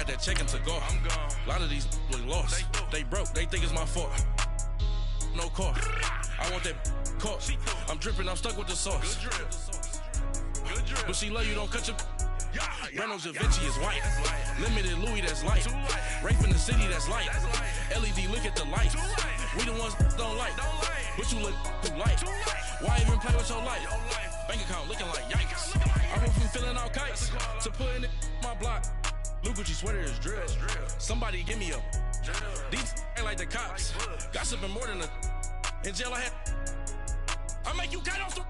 that check to go. I'm gone. A lot of these look lost. They broke. They think it's my fault. No car. I want that caught. I'm dripping. I'm stuck with the sauce. Good drip. Good drip. But she love you. Don't cut your. Reynolds Da Vinci is white. Limited Louis, that's light. Rape in the city, that's light. LED, look at the lights. We the ones don't like. But you look too light. Why even play with your life? Bank account looking like yikes. I went from feeling all kites to putting it in my block. Blue Gucci sweater is drill. Somebody give me a. These ain't like the cops. Gossiping more than a. In jail I had. I make you cut off the.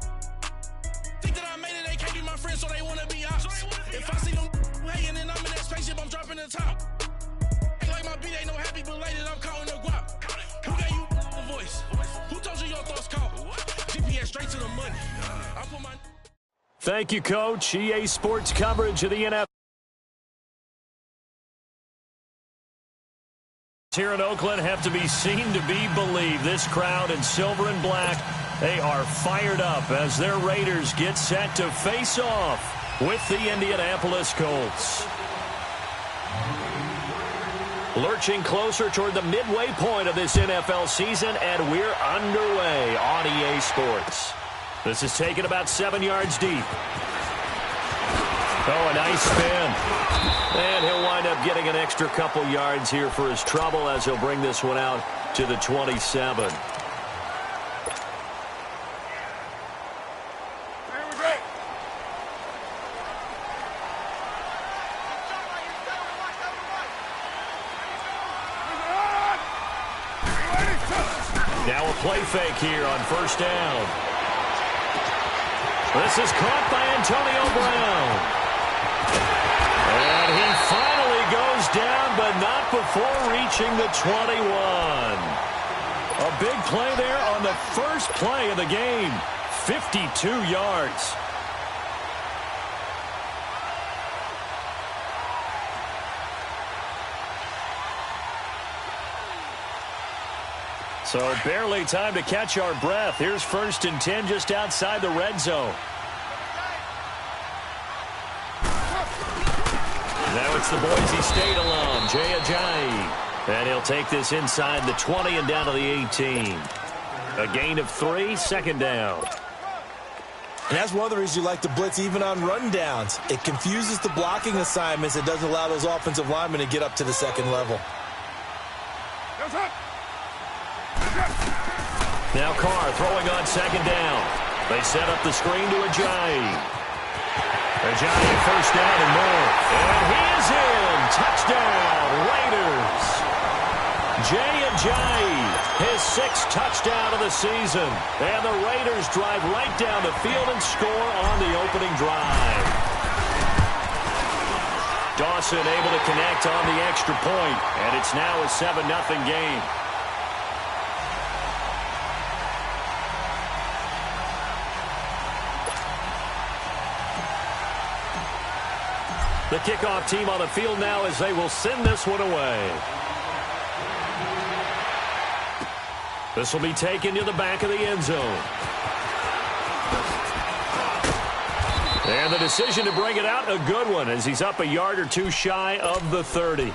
Think that I made it, they can't be my friends, so they wanna be ops. If I see them hanging and I'm in that spaceship, I'm dropping the top. Ain't like my beat ain't no happy belated, I'm counting the guap. Who gave you the voice? Who told you your thoughts count? GPS straight to the money. I put my... Thank you, Coach. EA Sports coverage of the NFL. Here in Oakland have to be seen to be believed. This crowd in silver and black, they are fired up as their Raiders get set to face off with the Indianapolis Colts. Lurching closer toward the midway point of this NFL season, and we're underway on EA Sports. This is taken about 7 yards deep. Oh, a nice spin. And he'll wind up getting an extra couple yards here for his trouble as he'll bring this one out to the 27. Now a play fake here on first down. This is caught by Antonio Brown. And he finally goes down, but not before reaching the 21. A big play there on the first play of the game. 52 yards. So barely time to catch our breath. Here's 1st and 10 just outside the red zone. Now it's the Boise State alum, Jay Ajayi. And he'll take this inside the 20 and down to the 18. A gain of 3, 2nd down. And that's one of the reasons you like to blitz even on rundowns. It confuses the blocking assignments. It doesn't allow those offensive linemen to get up to the 2nd level. Now Carr throwing on 2nd down. They set up the screen to Ajayi. Ajayi 1st down and more. And he is in. Touchdown, Raiders. Jay Ajayi, his 6th touchdown of the season. And the Raiders drive right down the field and score on the opening drive. Dawson able to connect on the extra point. And it's now a 7-0 game. The kickoff team on the field now as they will send this one away. This will be taken to the back of the end zone. And the decision to bring it out, a good one, as he's up a yard or two shy of the 30.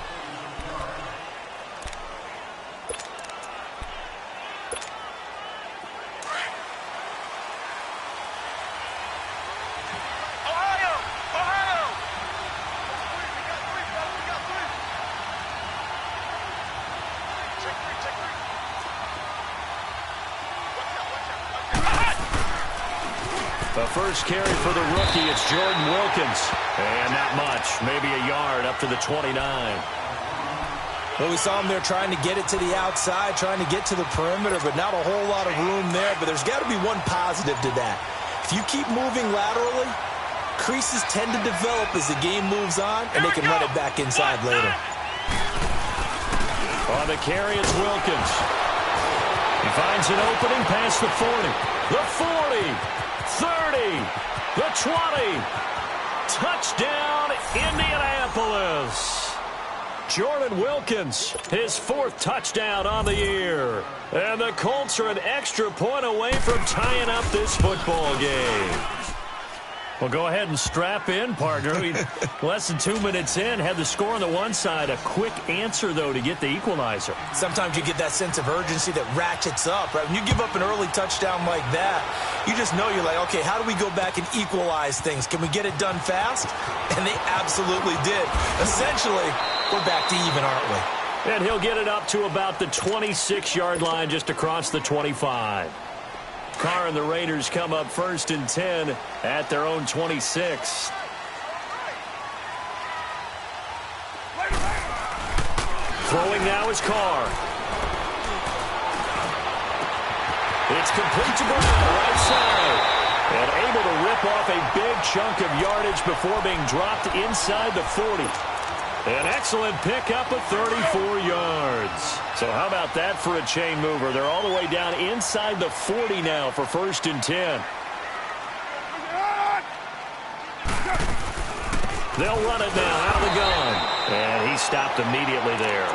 The first carry for the rookie, it's Jordan Wilkins. And not much, maybe a yard up to the 29. Well, we saw him there trying to get it to the outside, trying to get to the perimeter, but not a whole lot of room there. But there's got to be one positive to that. If you keep moving laterally, creases tend to develop as the game moves on, and they can run it back inside later. On the carry, it's Wilkins. He finds an opening past the 40. The 40. 30, the 20, touchdown Indianapolis. Jordan Wilkins, his 4th touchdown on the year. And the Colts are an extra point away from tying up this football game. Well, go ahead and strap in, partner. Less than 2 minutes in, had the score on the one side. A quick answer, though, to get the equalizer. Sometimes you get that sense of urgency that ratchets up, right? When you give up an early touchdown like that, you just know you're like, okay, how do we go back and equalize things? Can we get it done fast? And they absolutely did. Essentially, we're back to even, aren't we? And he'll get it up to about the 26-yard line, just across the 25. Carr and the Raiders come up 1st and 10 at their own 26. Throwing now is Carr. It's complete to Brown, right side. And able to rip off a big chunk of yardage before being dropped inside the 40. An excellent pickup of 34 yards. So how about that for a chain mover? They're all the way down inside the 40 now for 1st and 10. They'll run it now out of the gun. And he stopped immediately there.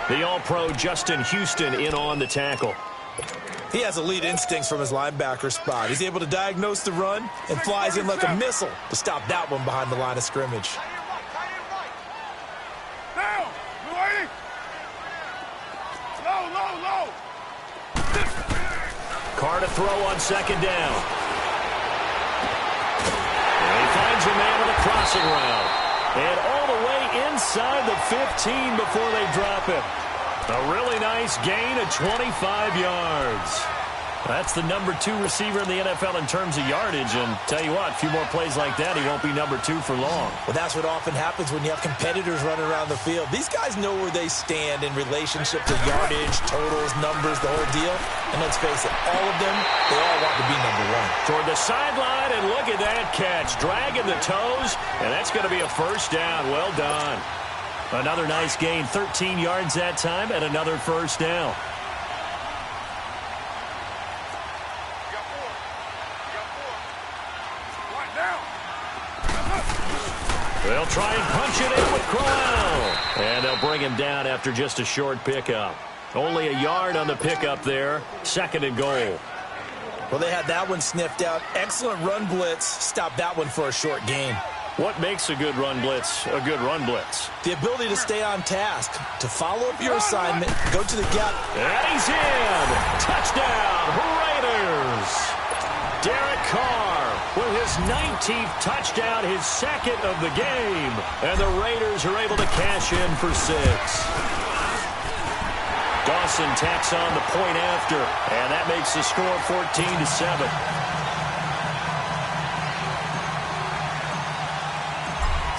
The All-Pro Justin Houston in on the tackle. He has elite instincts from his linebacker spot. He's able to diagnose the run and flies in like a missile to stop that one behind the line of scrimmage. Carr to throw on 2nd down. And he finds a man on a crossing route. And all the way inside the 15 before they drop him. A really nice gain of 25 yards. That's the number 2 receiver in the NFL in terms of yardage. And tell you what, a few more plays like that, he won't be number 2 for long. Well, that's what often happens when you have competitors running around the field. These guys know where they stand in relationship to yardage, totals, numbers, the whole deal. And let's face it, all of them, they all want to be number 1. Toward the sideline, and look at that catch. Dragging the toes, and that's going to be a 1st down. Well done. Another nice gain, 13 yards that time, and another 1st down. They'll try and punch it in with Crowell. And they'll bring him down after just a short pickup. Only a yard on the pickup there. 2nd and goal. Well, they had that one sniffed out. Excellent run blitz. Stopped that one for a short gain. What makes a good run blitz a good run blitz? The ability to stay on task, to follow up your assignment, go to the gap. And he's in. Touchdown, Raiders. Derek Carr with his 19th touchdown, his 2nd of the game. And the Raiders are able to cash in for 6. Dawson tacks on the point after, and that makes the score 14-7.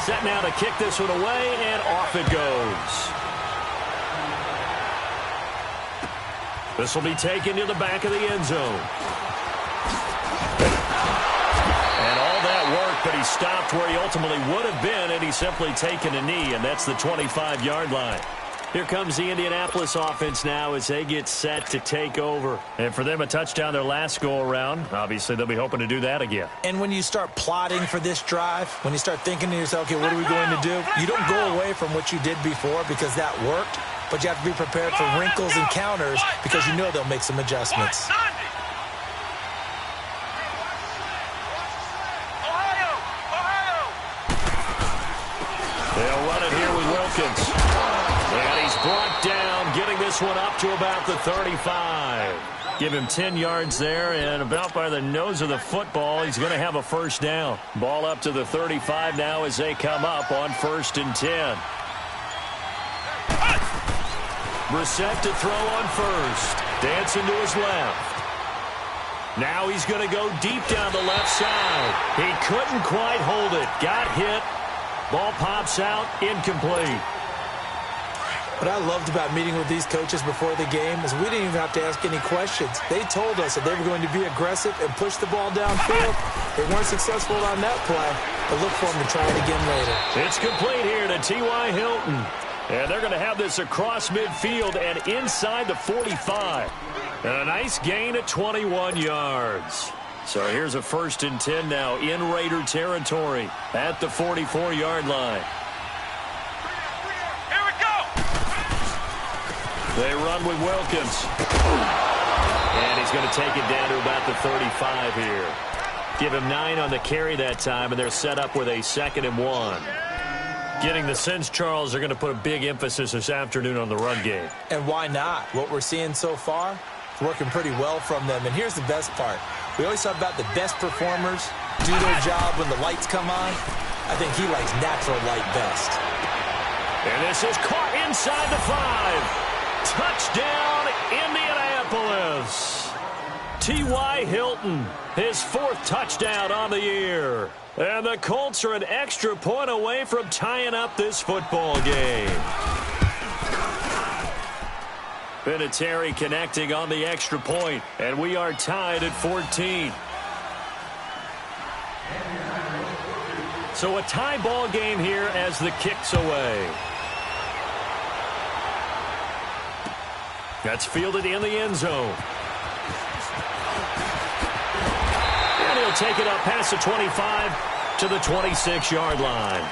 Set now to kick this one away, and off it goes. This will be taken to the back of the end zone. And all that work, but he stopped where he ultimately would have been, and he's simply taken a knee, and that's the 25-yard line. Here comes the Indianapolis offense now as they get set to take over. And for them, a touchdown their last go-around. Obviously, they'll be hoping to do that again. And when you start plotting for this drive, when you start thinking to yourself, okay, what are we going to do? You don't go away from what you did before because that worked, but you have to be prepared for wrinkles and counters because you know they'll make some adjustments. They'll run it here with Wilkins. And he's brought down, getting this one up to about the 35. Give him 10 yards there, and about by the nose of the football, he's going to have a 1st down. Ball up to the 35 now as they come up on 1st and 10. Brissett to throw on 1st. Dancing to his left. Now he's going to go deep down the left side. He couldn't quite hold it. Got hit. Ball pops out, incomplete. What I loved about meeting with these coaches before the game is we didn't even have to ask any questions. They told us that they were going to be aggressive and push the ball downfield. They weren't successful on that play, but look for them to try it again later. It's complete here to T.Y. Hilton. And they're going to have this across midfield and inside the 45. And a nice gain of 21 yards. So here's a 1st and 10 now in Raider territory at the 44-yard line. Here we go. They run with Wilkins. And he's going to take it down to about the 35 here. Give him 9 on the carry that time, and they're set up with a 2nd and 1. Getting the sense, Charles, they're going to put a big emphasis this afternoon on the run game. And why not? What we're seeing so far is working pretty well from them. And here's the best part. We always talk about the best performers do their job when the lights come on. I think he likes natural light best. And this is caught inside the 5. Touchdown, Indianapolis. T.Y. Hilton, his 4th touchdown on the year. And the Colts are an extra point away from tying up this football game. Vinatieri connecting on the extra point, and we are tied at 14. So a tie ball game here as the kick's away. That's fielded in the end zone. And he'll take it up past the 25 to the 26-yard line.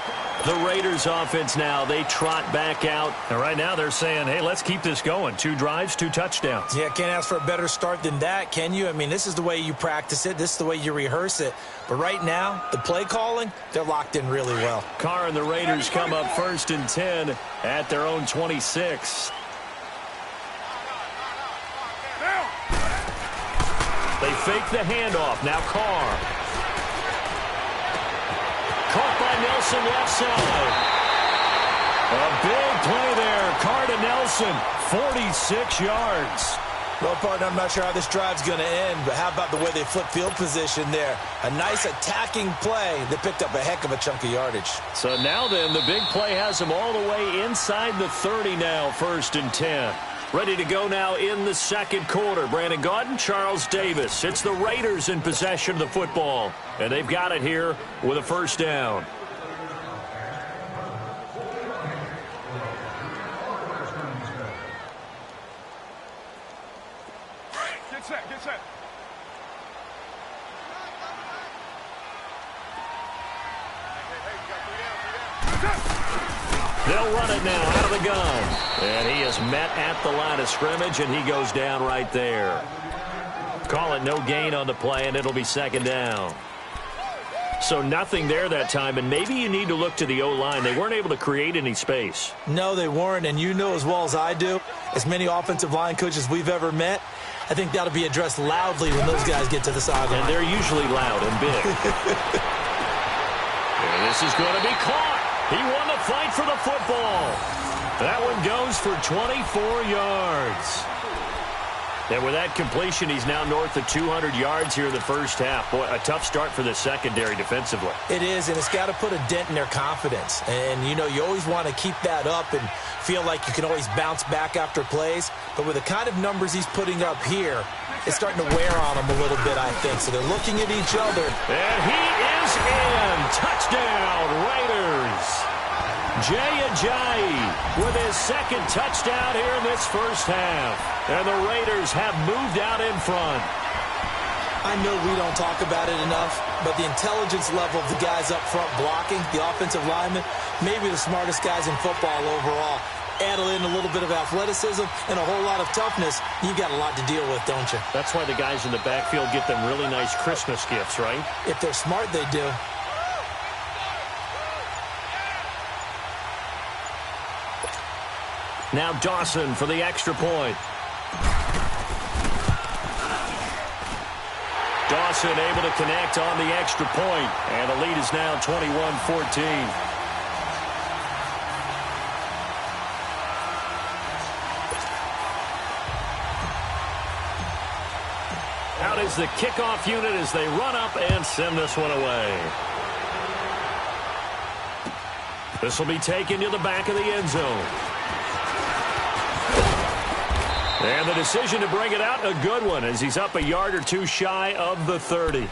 The Raiders offense now, they trot back out. And right now they're saying, hey, let's keep this going. 2 drives, 2 touchdowns. Yeah, can't ask for a better start than that, can you? I mean, this is the way you practice it. This is the way you rehearse it. But right now, the play calling, they're locked in really well. Carr and the Raiders come up 1st and 10 at their own 26. They fake the handoff. Now Carr. Caught by Nelson left side. A big play there. Carr to Nelson. 46 yards. Well, partner, I'm not sure how this drive's going to end, but how about the way they flip field position there? A nice attacking play. They picked up a heck of a chunk of yardage. So now then, the big play has them all the way inside the 30 now, 1st and 10. Ready to go now in the 2nd quarter. Brandon Gaudin, Charles Davis. It's the Raiders in possession of the football. And they've got it here with a 1st down. Get set, get set. They'll run it now out of the gun. And he is met at the line of scrimmage, and he goes down right there. Call it no gain on the play, and it'll be 2nd down. So nothing there that time, and maybe you need to look to the O-line. They weren't able to create any space. No, they weren't, and you know as well as I do, as many offensive line coaches we've ever met, I think that'll be addressed loudly when those guys get to the sideline. And they're usually loud and big. And this is going to be caught. He won the fight for the football. That one goes for 24 yards. And with that completion, he's now north of 200 yards here in the first half. Boy, a tough start for the secondary defensively. It is, and it's got to put a dent in their confidence. And, you know, you always want to keep that up and feel like you can always bounce back after plays. But with the kind of numbers he's putting up here, it's starting to wear on them a little bit, I think. So they're looking at each other. And he is in. Touchdown, Raiders. Jay Ajayi with his 2nd touchdown here in this first half. And the Raiders have moved out in front. I know we don't talk about it enough, but the intelligence level of the guys up front blocking, the offensive linemen, maybe the smartest guys in football overall. Add in a little bit of athleticism and a whole lot of toughness, you've got a lot to deal with, don't you? That's why the guys in the backfield get them really nice Christmas gifts, right? If they're smart, they do. Now Dawson for the extra point. Dawson able to connect on the extra point, and the lead is now 21-14. Out is the kickoff unit as they run up and send this one away. This will be taken to the back of the end zone. And the decision to bring it out, a good one, as he's up a yard or two shy of the 30.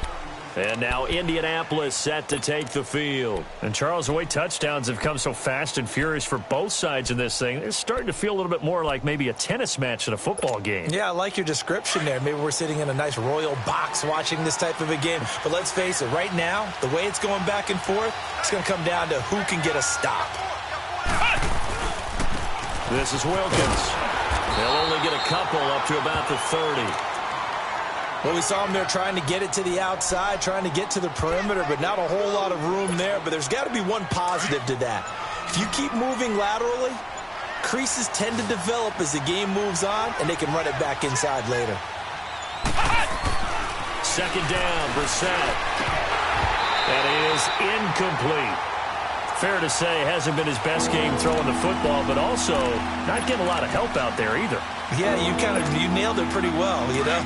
And now Indianapolis set to take the field. And Charles, the way touchdowns have come so fast and furious for both sides in this thing, it's starting to feel a little bit more like maybe a tennis match than a football game. Yeah, I like your description there. Maybe we're sitting in a nice royal box watching this type of a game. But let's face it, right now, the way it's going back and forth, it's going to come down to who can get a stop. This is Wilkins. They'll only get a couple up to about the 30. Well, we saw him there trying to get it to the outside, trying to get to the perimeter, but not a whole lot of room there. But there's got to be one positive to that. If you keep moving laterally, creases tend to develop as the game moves on, and they can run it back inside later. Second down, Brissett. That is incomplete. Fair to say, hasn't been his best game throwing the football, but also not getting a lot of help out there either. Yeah, you nailed it pretty well, you know.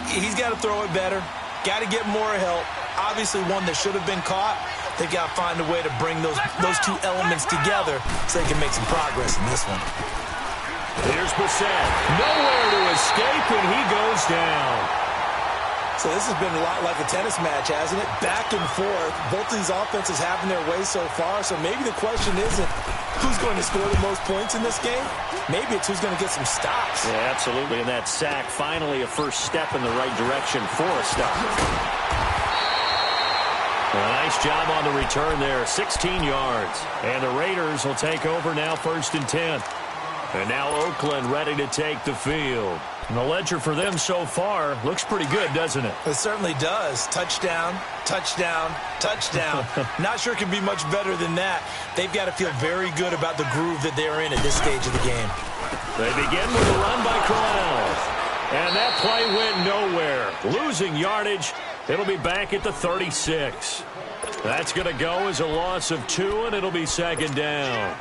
He's got to throw it better, got to get more help. Obviously one that should have been caught. They've got to find a way to bring those two elements together so they can make some progress in this one. Here's Brissett. Nowhere to escape, and he goes down. So this has been a lot like a tennis match, hasn't it? Back and forth. Both these offenses having their way so far. So maybe the question isn't who's going to score the most points in this game. Maybe it's who's going to get some stops. Yeah, absolutely. And that sack, finally a first step in the right direction for a stop. A nice job on the return there. 16 yards. And the Raiders will take over now, 1st and 10. And now Oakland ready to take the field. And the ledger for them so far looks pretty good, doesn't it? It certainly does. Touchdown, touchdown, touchdown. Not sure it can be much better than that. They've got to feel very good about the groove that they're in at this stage of the game. They begin with a run by Corral. And that play went nowhere. Losing yardage. It'll be back at the 36. That's going to go as a loss of 2, and it'll be 2nd down.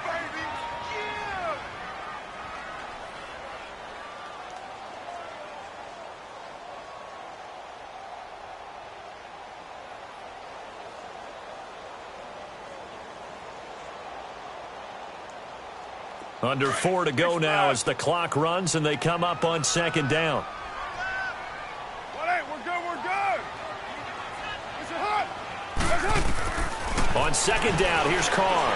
Under 4 to go now as the clock runs and they come up on 2nd down. We're good. It's hot. On 2nd down, here's Carr.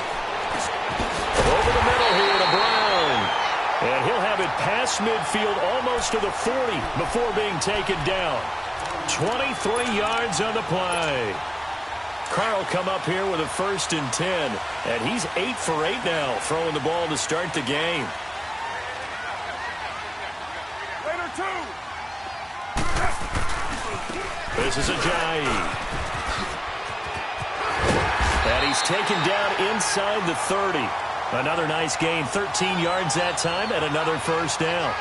Over the middle here to Brown. And he'll have it past midfield almost to the 40 before being taken down. 23 yards on the play. Carr will come up here with a 1st and 10. And he's 8 for 8 now, throwing the ball to start the game. Later, 2. This is Ajayi. And he's taken down inside the 30. Another nice gain, 13 yards that time, and another 1st down.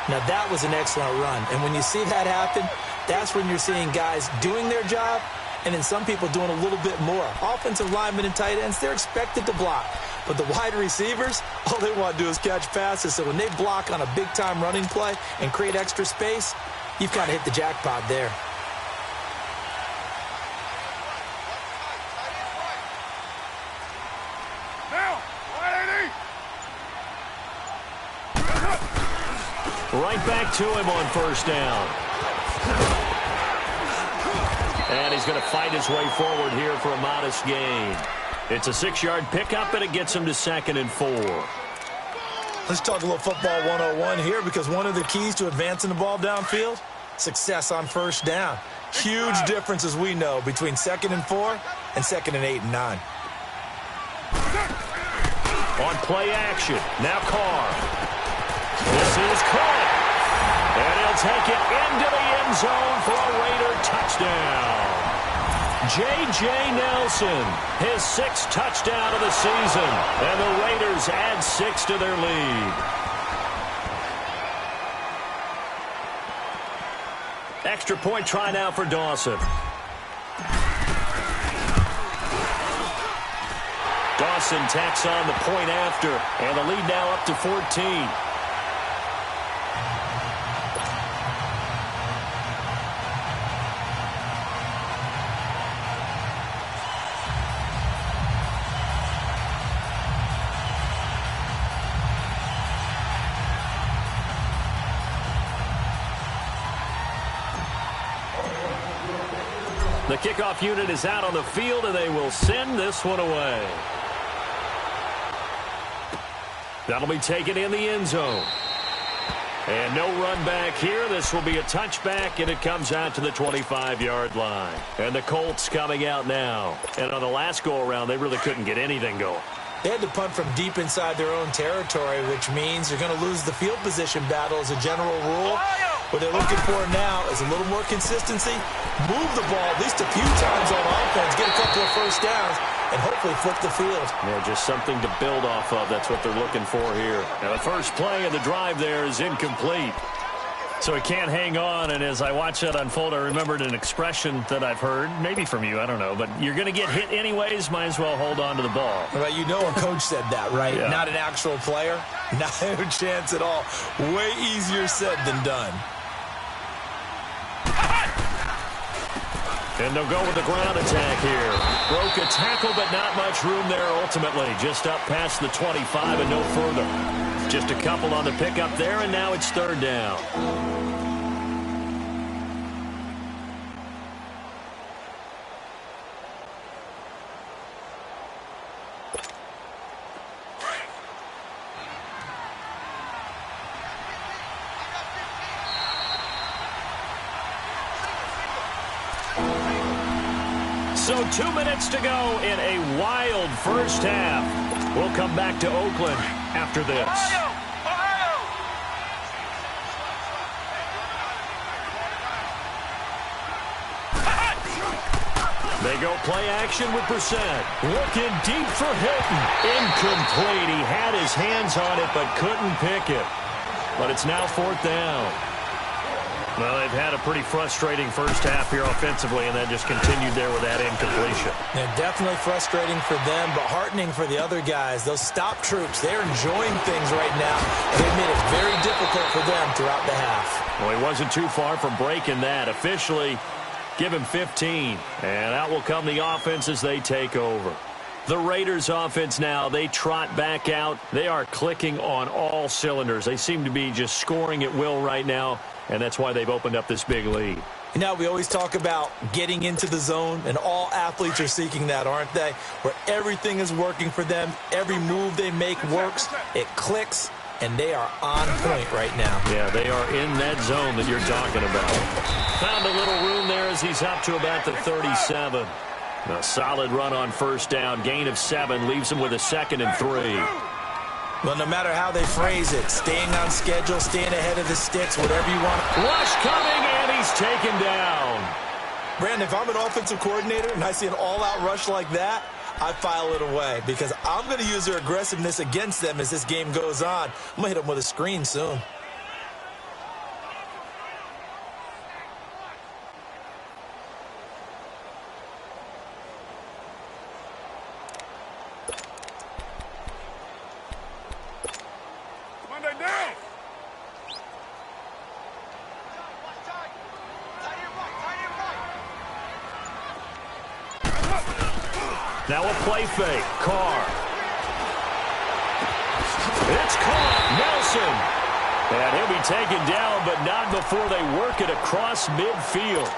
Now that was an excellent run. And when you see that happen, that's when you're seeing guys doing their job, and then some people doing a little bit more. Offensive linemen and tight ends, they're expected to block. But the wide receivers, all they want to do is catch passes. So when they block on a big-time running play and create extra space, you've kind of hit the jackpot there. Right back to him on 1st down. And he's going to fight his way forward here for a modest gain. It's a 6-yard pickup, and it gets him to 2nd and 4. Let's talk a little football 101 here, because one of the keys to advancing the ball downfield, success on 1st down. Huge difference, as we know, between 2nd and 4 and 2nd and 8 and 9. On play action, now Carr. This is caught. And he'll take it into the end zone for a Raider touchdown. J.J. Nelson, his 6th touchdown of the season. And the Raiders add 6 to their lead. Extra point try now for Dawson. Dawson tacks on the point after. And the lead now up to 14. The kickoff unit is out on the field, and they will send this one away. That'll be taken in the end zone. And no run back here. This will be a touchback, and it comes out to the 25-yard line. And the Colts coming out now. And on the last go-around, they really couldn't get anything going. They had to punt from deep inside their own territory, which means you're going to lose the field position battle as a general rule. What they're looking for now is a little more consistency, move the ball at least a few times on offense, get a couple of first downs, and hopefully flip the field. Yeah, just something to build off of. That's what they're looking for here. Now, the first play of the drive there is incomplete. So he can't hang on, and as I watch that unfold, I remembered an expression that I've heard, maybe from you, I don't know, but you're going to get hit anyways, might as well hold on to the ball. Well, you know a coach said that, right? Yeah. Not an actual player. Not a chance at all. Way easier said than done. And they'll go with the ground attack here. Broke a tackle, but not much room there ultimately. Just up past the 25 and no further. Just a couple on the pickup there, and now it's third down. So 2 minutes to go in a wild first half. We'll come back to Oakland after this. They go play action with Brissett. Looking deep for Hilton. Incomplete. He had his hands on it but couldn't pick it. But it's now fourth down. Well, they've had a pretty frustrating first half here offensively, and that just continued there with that incompletion. Yeah, definitely frustrating for them, but heartening for the other guys. Those stop troops, they're enjoying things right now. They've made it very difficult for them throughout the half. Well, he wasn't too far from breaking that. Officially, give him 15. And out will come the offense as they take over. The Raiders offense now, they trot back out. They are clicking on all cylinders. They seem to be just scoring at will right now, and that's why they've opened up this big lead. You know, we always talk about getting into the zone, and all athletes are seeking that, aren't they? Where everything is working for them. Every move they make works. It clicks, and they are on point right now. Yeah, they are in that zone that you're talking about. Found a little room there as he's up to about the 37. A solid run on first down. Gain of 7 leaves him with a 2nd and 3. Well, no matter how they phrase it, staying on schedule, staying ahead of the sticks, whatever you want. Rush coming, and he's taken down. Brandon, if I'm an offensive coordinator and I see an all-out rush like that, I file it away because I'm going to use their aggressiveness against them as this game goes on. I'm going to hit them with a screen soon. Now a play fake. Carr. It's caught. Nelson. And he'll be taken down, but not before they work it across midfield.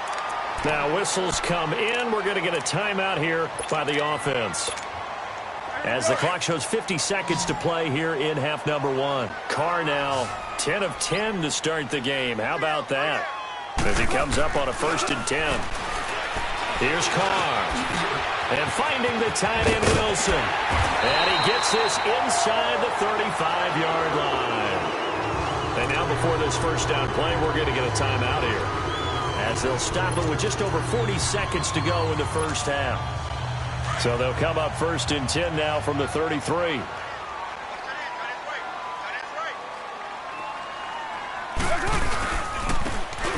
Now whistles come in. We're going to get a timeout here by the offense. As the clock shows 50 seconds to play here in half number 1. Carr now 10 of 10 to start the game. How about that? As he comes up on a 1st and 10. Here's Carr. And finding the tight end, Wilson. And he gets this inside the 35-yard line. And now before this first down play, we're going to get a timeout here. As they'll stop it with just over 40 seconds to go in the first half. So they'll come up 1st and 10 now from the 33.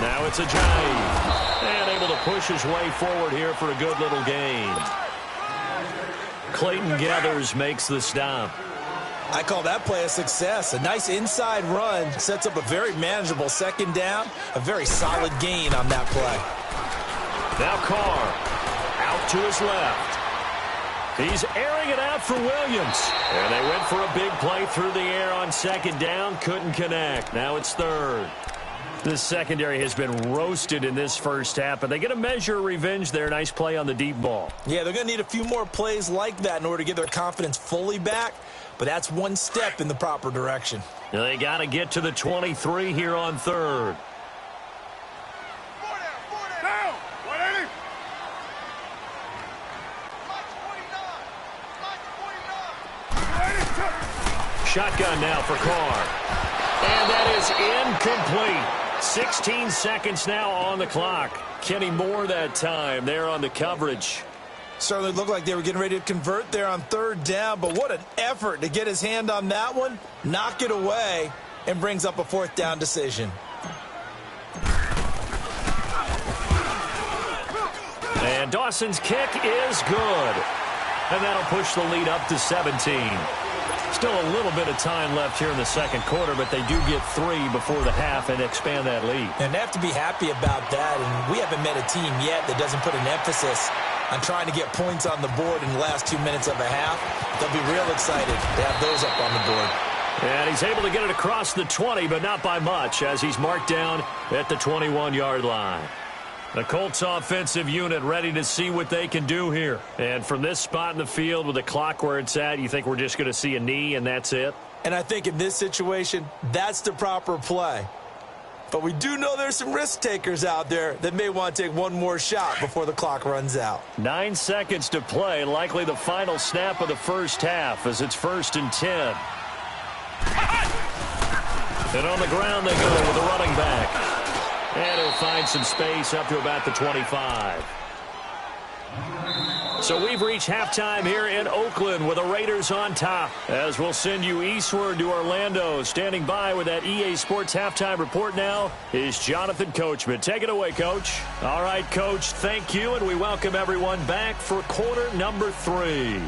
Now it's Ajayi. And able to push his way forward here for a good little gain. Clayton Gathers makes the stop. I call that play a success. A nice inside run sets up a very manageable 2nd down. A very solid gain on that play. Now Carr out to his left. He's airing it out for Williams. And they went for a big play through the air on 2nd down. Couldn't connect. Now it's 3rd. This secondary has been roasted in this first half, but they get a measure of revenge there. Nice play on the deep ball. Yeah, they're going to need a few more plays like that in order to get their confidence fully back, but that's one step in the proper direction. Now they got to get to the 23 here on 3rd. Down! 180! Shotgun now for Carr. And that is incomplete. 16 seconds now on the clock. Kenny Moore that time there on the coverage. Certainly looked like they were getting ready to convert there on third down, but what an effort to get his hand on that one, knock it away, and brings up a fourth down decision. And Dawson's kick is good. And that'll push the lead up to 17. Still a little bit of time left here in the second quarter, but they do get 3 before the half and expand that lead. And they have to be happy about that, and we haven't met a team yet that doesn't put an emphasis on trying to get points on the board in the last 2 minutes of a half. They'll be real excited to have those up on the board. And he's able to get it across the 20, but not by much, as he's marked down at the 21-yard line. The Colts offensive unit ready to see what they can do here. And from this spot in the field with the clock where it's at, you think we're just going to see a knee and that's it? And I think in this situation, that's the proper play. But we do know there's some risk takers out there that may want to take one more shot before the clock runs out. 9 seconds to play, likely the final snap of the first half as it's 1st and 10. And on the ground they go with the running back. And he'll find some space up to about the 25. So we've reached halftime here in Oakland with the Raiders on top. As we'll send you eastward to Orlando. Standing by with that EA Sports halftime report now is Jonathan Coachman. Take it away, Coach. All right, Coach, thank you, and we welcome everyone back for quarter number 3.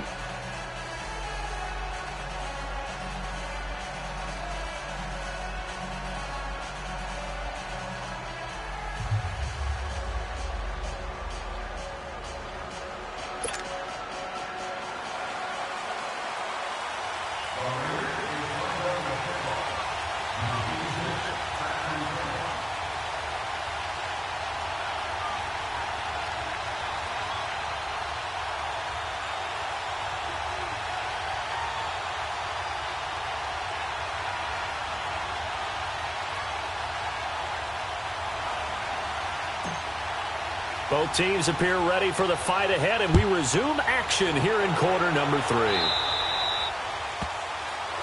Both teams appear ready for the fight ahead, and we resume action here in quarter number 3.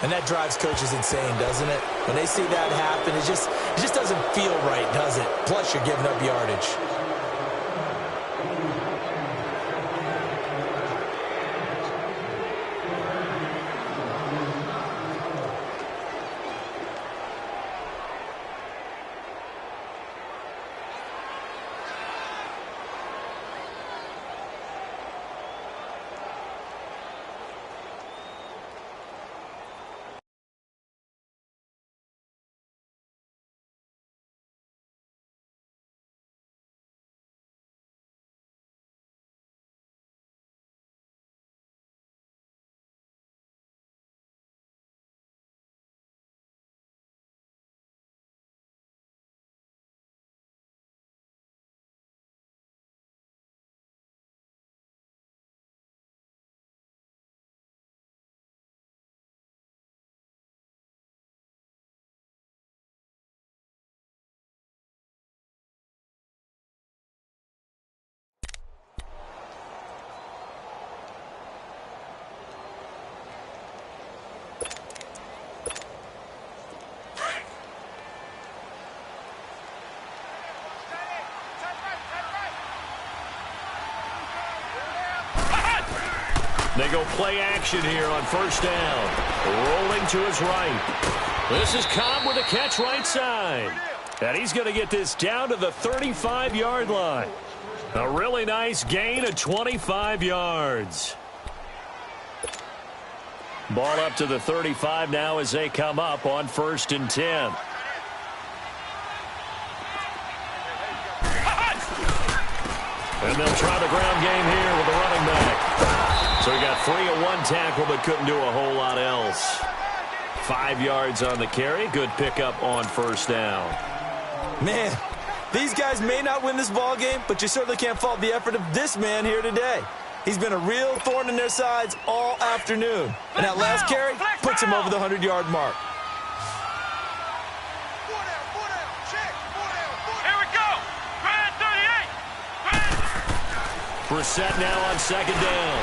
And that drives coaches insane, doesn't it? When they see that happen, it just doesn't feel right, does it? Plus, you're giving up yardage. They go play action here on first down. Rolling to his right. This is Cobb with a catch right side. And he's going to get this down to the 35-yard line. A really nice gain of 25 yards. Ball up to the 35 now as they come up on 1st and 10. And they'll try the ground game here with the running back. So he got 3 on 1 tackle, but couldn't do a whole lot else. 5 yards on the carry. Good pickup on first down. Man, these guys may not win this ball game, but you certainly can't fault the effort of this man here today. He's been a real thorn in their sides all afternoon. And that last carry puts him over the 100-yard mark. Here we go. Grand 38. Brissett now on second down.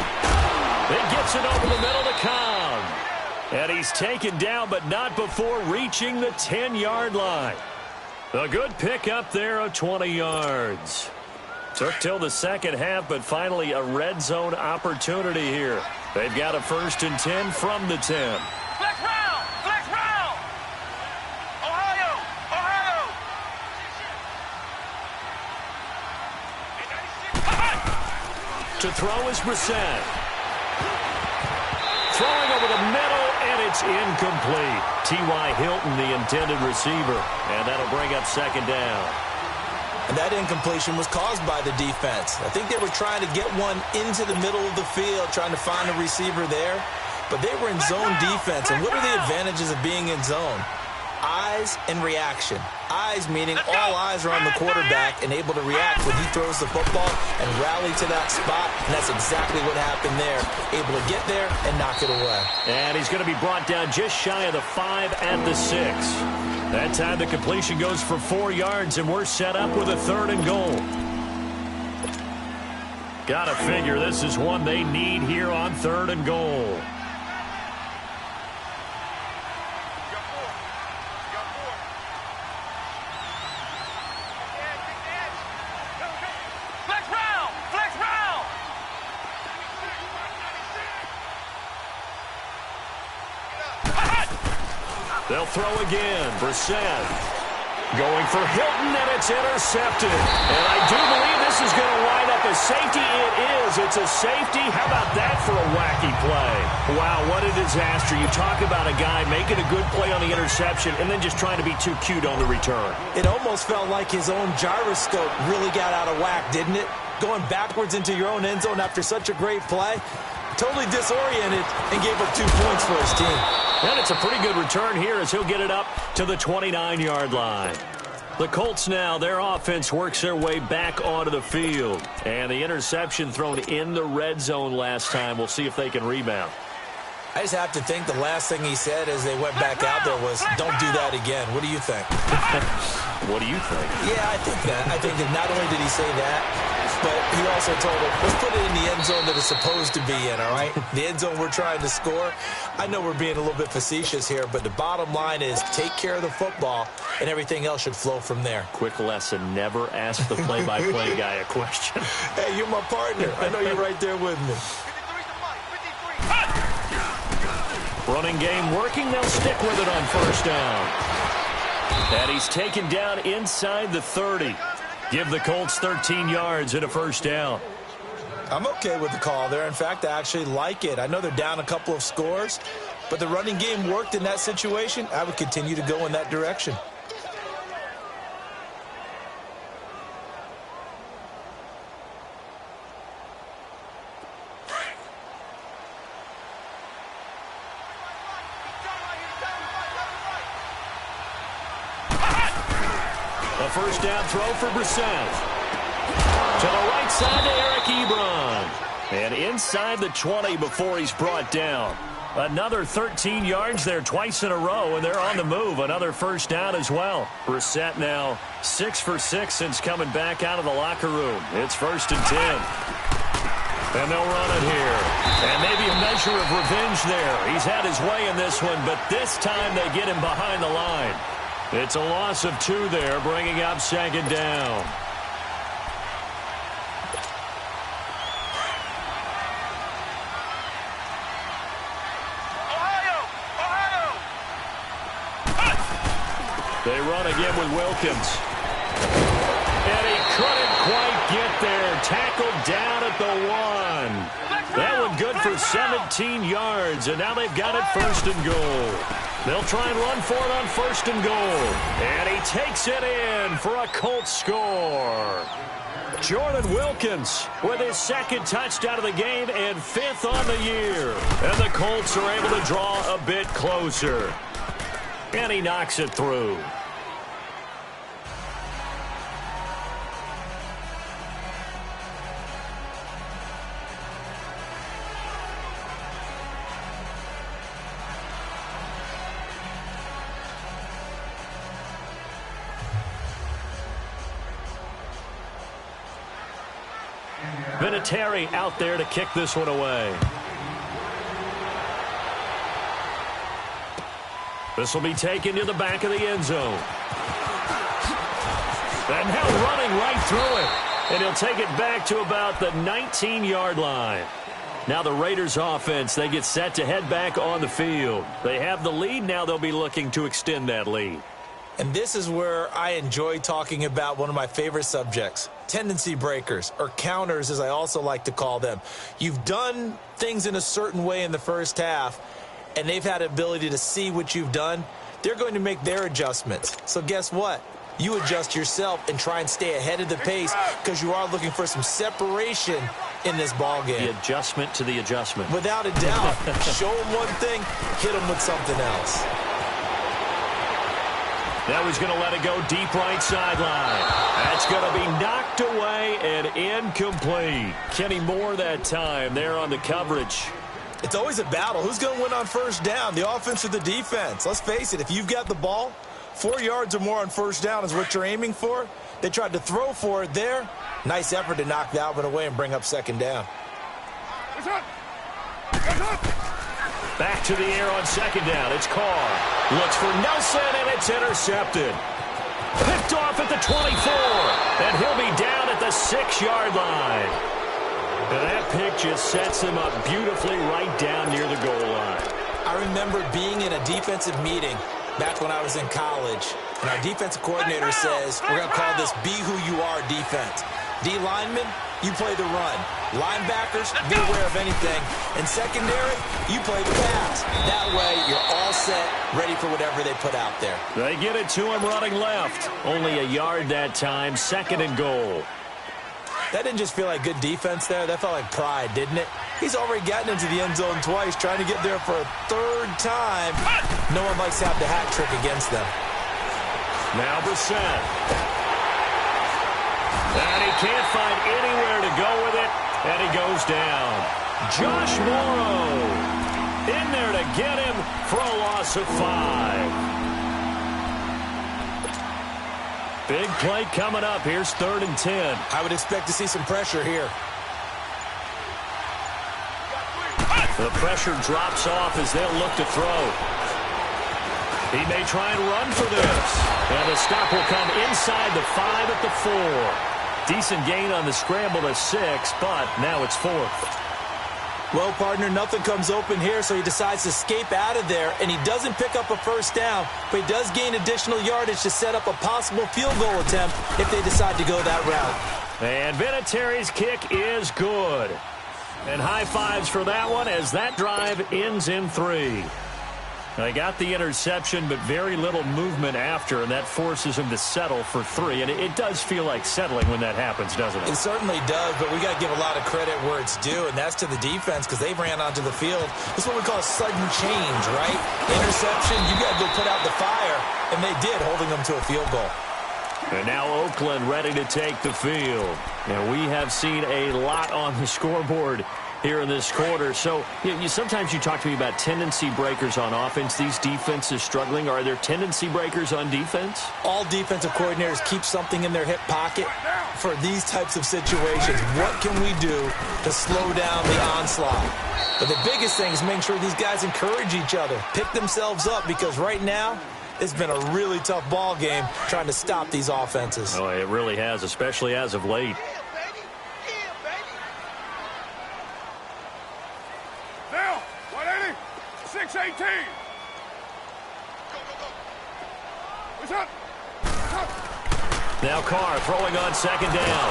He gets it over the middle to Cobb. And he's taken down, but not before reaching the 10-yard line. A good pick up there of 20 yards. Took till the second half, but finally a red zone opportunity here. They've got a 1st and 10 from the 10. Flex round! Flex round! Ohio! Ohio! To throw is Brissett. Throwing over the middle, and it's incomplete. T.Y. Hilton, the intended receiver, and that'll bring up 2nd down. And that incompletion was caused by the defense. I think they were trying to get one into the middle of the field, trying to find a receiver there. But they were in zone defense. And what are the advantages of being in zone? Eyes and reaction. Eyes meaning all eyes are on the quarterback and able to react when he throws the football and rally to that spot. And that's exactly what happened there. Able to get there and knock it away. And he's going to be brought down just shy of the 5 and the 6. That time the completion goes for 4 yards, and we're set up with a 3rd and goal. Gotta figure this is one they need here on 3rd and goal. They'll throw again. Brissett going for Hilton, and it's intercepted. And I do believe this is going to wind up a safety. It is. It's a safety. How about that for a wacky play? Wow, what a disaster. You talk about a guy making a good play on the interception and then just trying to be too cute on the return. It almost felt like his own gyroscope really got out of whack, didn't it? Going backwards into your own end zone after such a great play. Totally disoriented and gave up 2 points for his team. And it's a pretty good return here as he'll get it up to the 29-yard line. The Colts now, their offense works their way back onto the field. And the interception thrown in the red zone last time. We'll see if they can rebound. I just have to think the last thing he said as they went back out there was, don't do that again. What do you think? What do you think? Yeah, I think that. I think that not only did he say that, but he also told him, let's put it in the end zone that it's supposed to be in, all right? The end zone we're trying to score. I know we're being a little bit facetious here, but the bottom line is take care of the football, and everything else should flow from there. Quick lesson, never ask the play-by-play guy a question. Hey, you're my partner. I know you're right there with me. Running game working. They'll stick with it on 1st down. And he's taken down inside the 30. Give the Colts 13 yards and a 1st down. I'm okay with the call there. In fact, I actually like it. I know they're down a couple of scores, but the running game worked in that situation. I would continue to go in that direction. A 1st down throw for Brissett. To the right side to Eric Ebron. And inside the 20 before he's brought down. Another 13 yards there twice in a row, and they're on the move. Another 1st down as well. Brissett now 6 for 6 since coming back out of the locker room. It's 1st and 10. And they'll run it here. And maybe a measure of revenge there. He's had his way in this one, but this time they get him behind the line. It's a loss of 2 there, bringing up 2nd down. They run again with Wilkins. And he couldn't quite get there. Tackled down at the 1. That one good for 17 yards, and now they've got it 1st and goal. They'll try and run for it on 1st and goal. And he takes it in for a Colts score. Jordan Wilkins with his 2nd touchdown of the game and 5th on the year. And the Colts are able to draw a bit closer. And he knocks it through. Vinatieri out there to kick this one away. This will be taken to the back of the end zone. And now running right through it. And he'll take it back to about the 19-yard line. Now the Raiders offense, they get set to head back on the field. They have the lead. Now they'll be looking to extend that lead. And this is where I enjoy talking about one of my favorite subjects, tendency breakers, or counters as I also like to call them. You've done things in a certain way in the first half, and they've had the ability to see what you've done. They're going to make their adjustments. So guess what? You adjust yourself and try and stay ahead of the pace because you are looking for some separation in this ball game. The adjustment to the adjustment. Without a doubt. Show them one thing, hit them with something else. Now he's going to let it go deep right sideline. That's going to be knocked away and incomplete. Kenny Moore that time there on the coverage. It's always a battle. Who's going to win on first down, the offense or the defense? Let's face it, if you've got the ball, 4 yards or more on first down is what you're aiming for. They tried to throw for it there. Nice effort to knock that one away and bring up second down. Back to the air on second down. It's Carr. Looks for Nelson, and it's intercepted. Picked off at the 24, and he'll be down at the 6-yard line. And that pick just sets him up beautifully right down near the goal line. I remember being in a defensive meeting back when I was in college, and our defensive coordinator says, we're going to call this Be Who You Are defense. D linemen, you play the run. Linebackers, be aware of anything. And secondary, you play the pass. That way, you're all set, ready for whatever they put out there. They get it to him running left. Only a yard that time, second and goal. That didn't just feel like good defense there. That felt like pride, didn't it? He's already gotten into the end zone twice, trying to get there for a third time. No one likes to have the hat trick against them. Now Brissett. And he can't find anywhere to go with it, and he goes down. Josh Morrow in there to get him for a loss of 5. Big play coming up. Here's 3rd and 10. I would expect to see some pressure here. The pressure drops off as they'll look to throw. He may try and run for this. And the stop will come inside the 5 at the 4. Decent gain on the scramble to 6, but now it's 4th. Well, partner, nothing comes open here, so he decides to escape out of there, and he doesn't pick up a first down, but he does gain additional yardage to set up a possible field goal attempt if they decide to go that route. And Vinatieri's kick is good. And high fives for that one as that drive ends in 3. They got the interception, but very little movement after, and that forces him to settle for 3. And it does feel like settling when that happens, doesn't it? It certainly does, but we got to give a lot of credit where it's due, and that's to the defense because they ran onto the field. This is what we call a sudden change, right? Interception, you got to go put out the fire, and they did, holding them to a field goal. And now Oakland ready to take the field. And we have seen a lot on the scoreboard here in this quarter. So sometimes you talk to me about tendency breakers on offense. These defenses struggling. Are there tendency breakers on defense? All defensive coordinators keep something in their hip pocket for these types of situations. What can we do to slow down the onslaught? But the biggest thing is making sure these guys encourage each other, pick themselves up, because right now it's been a really tough ball game trying to stop these offenses. Oh, it really has, especially as of late. Now, 180, 618. What's up? Now Carr throwing on second down.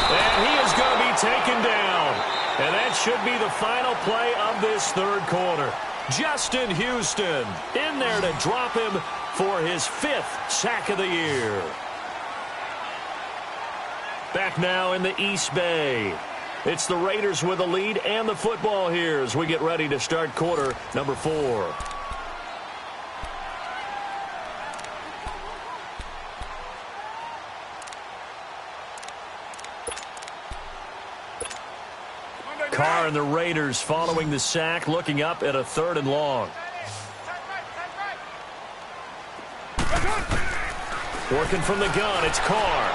And he is going to be taken down. And that should be the final play of this third quarter. Justin Houston in there to drop him for his 5th sack of the year. Back now in the East Bay. It's the Raiders with the lead and the football here as we get ready to start quarter number 4. Carr and the Raiders following the sack, looking up at a 3rd and long. Working from the gun, it's Carr.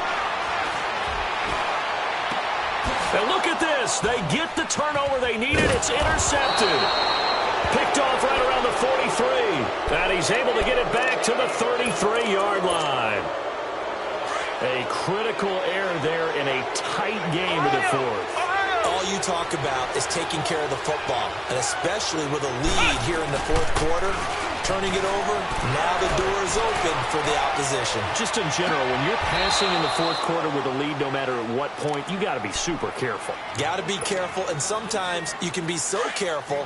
And look at this. They get the turnover they needed. It's intercepted. Picked off right around the 43. And he's able to get it back to the 33-yard line. A critical error there in a tight game of the fourth. All you talk about is taking care of the football, and especially with a lead here in the fourth quarter, turning it over, now the door is open for the opposition. Just in general, when you're passing in the fourth quarter with a lead, no matter at what point, you got to be super careful. Got to be careful, and sometimes you can be so careful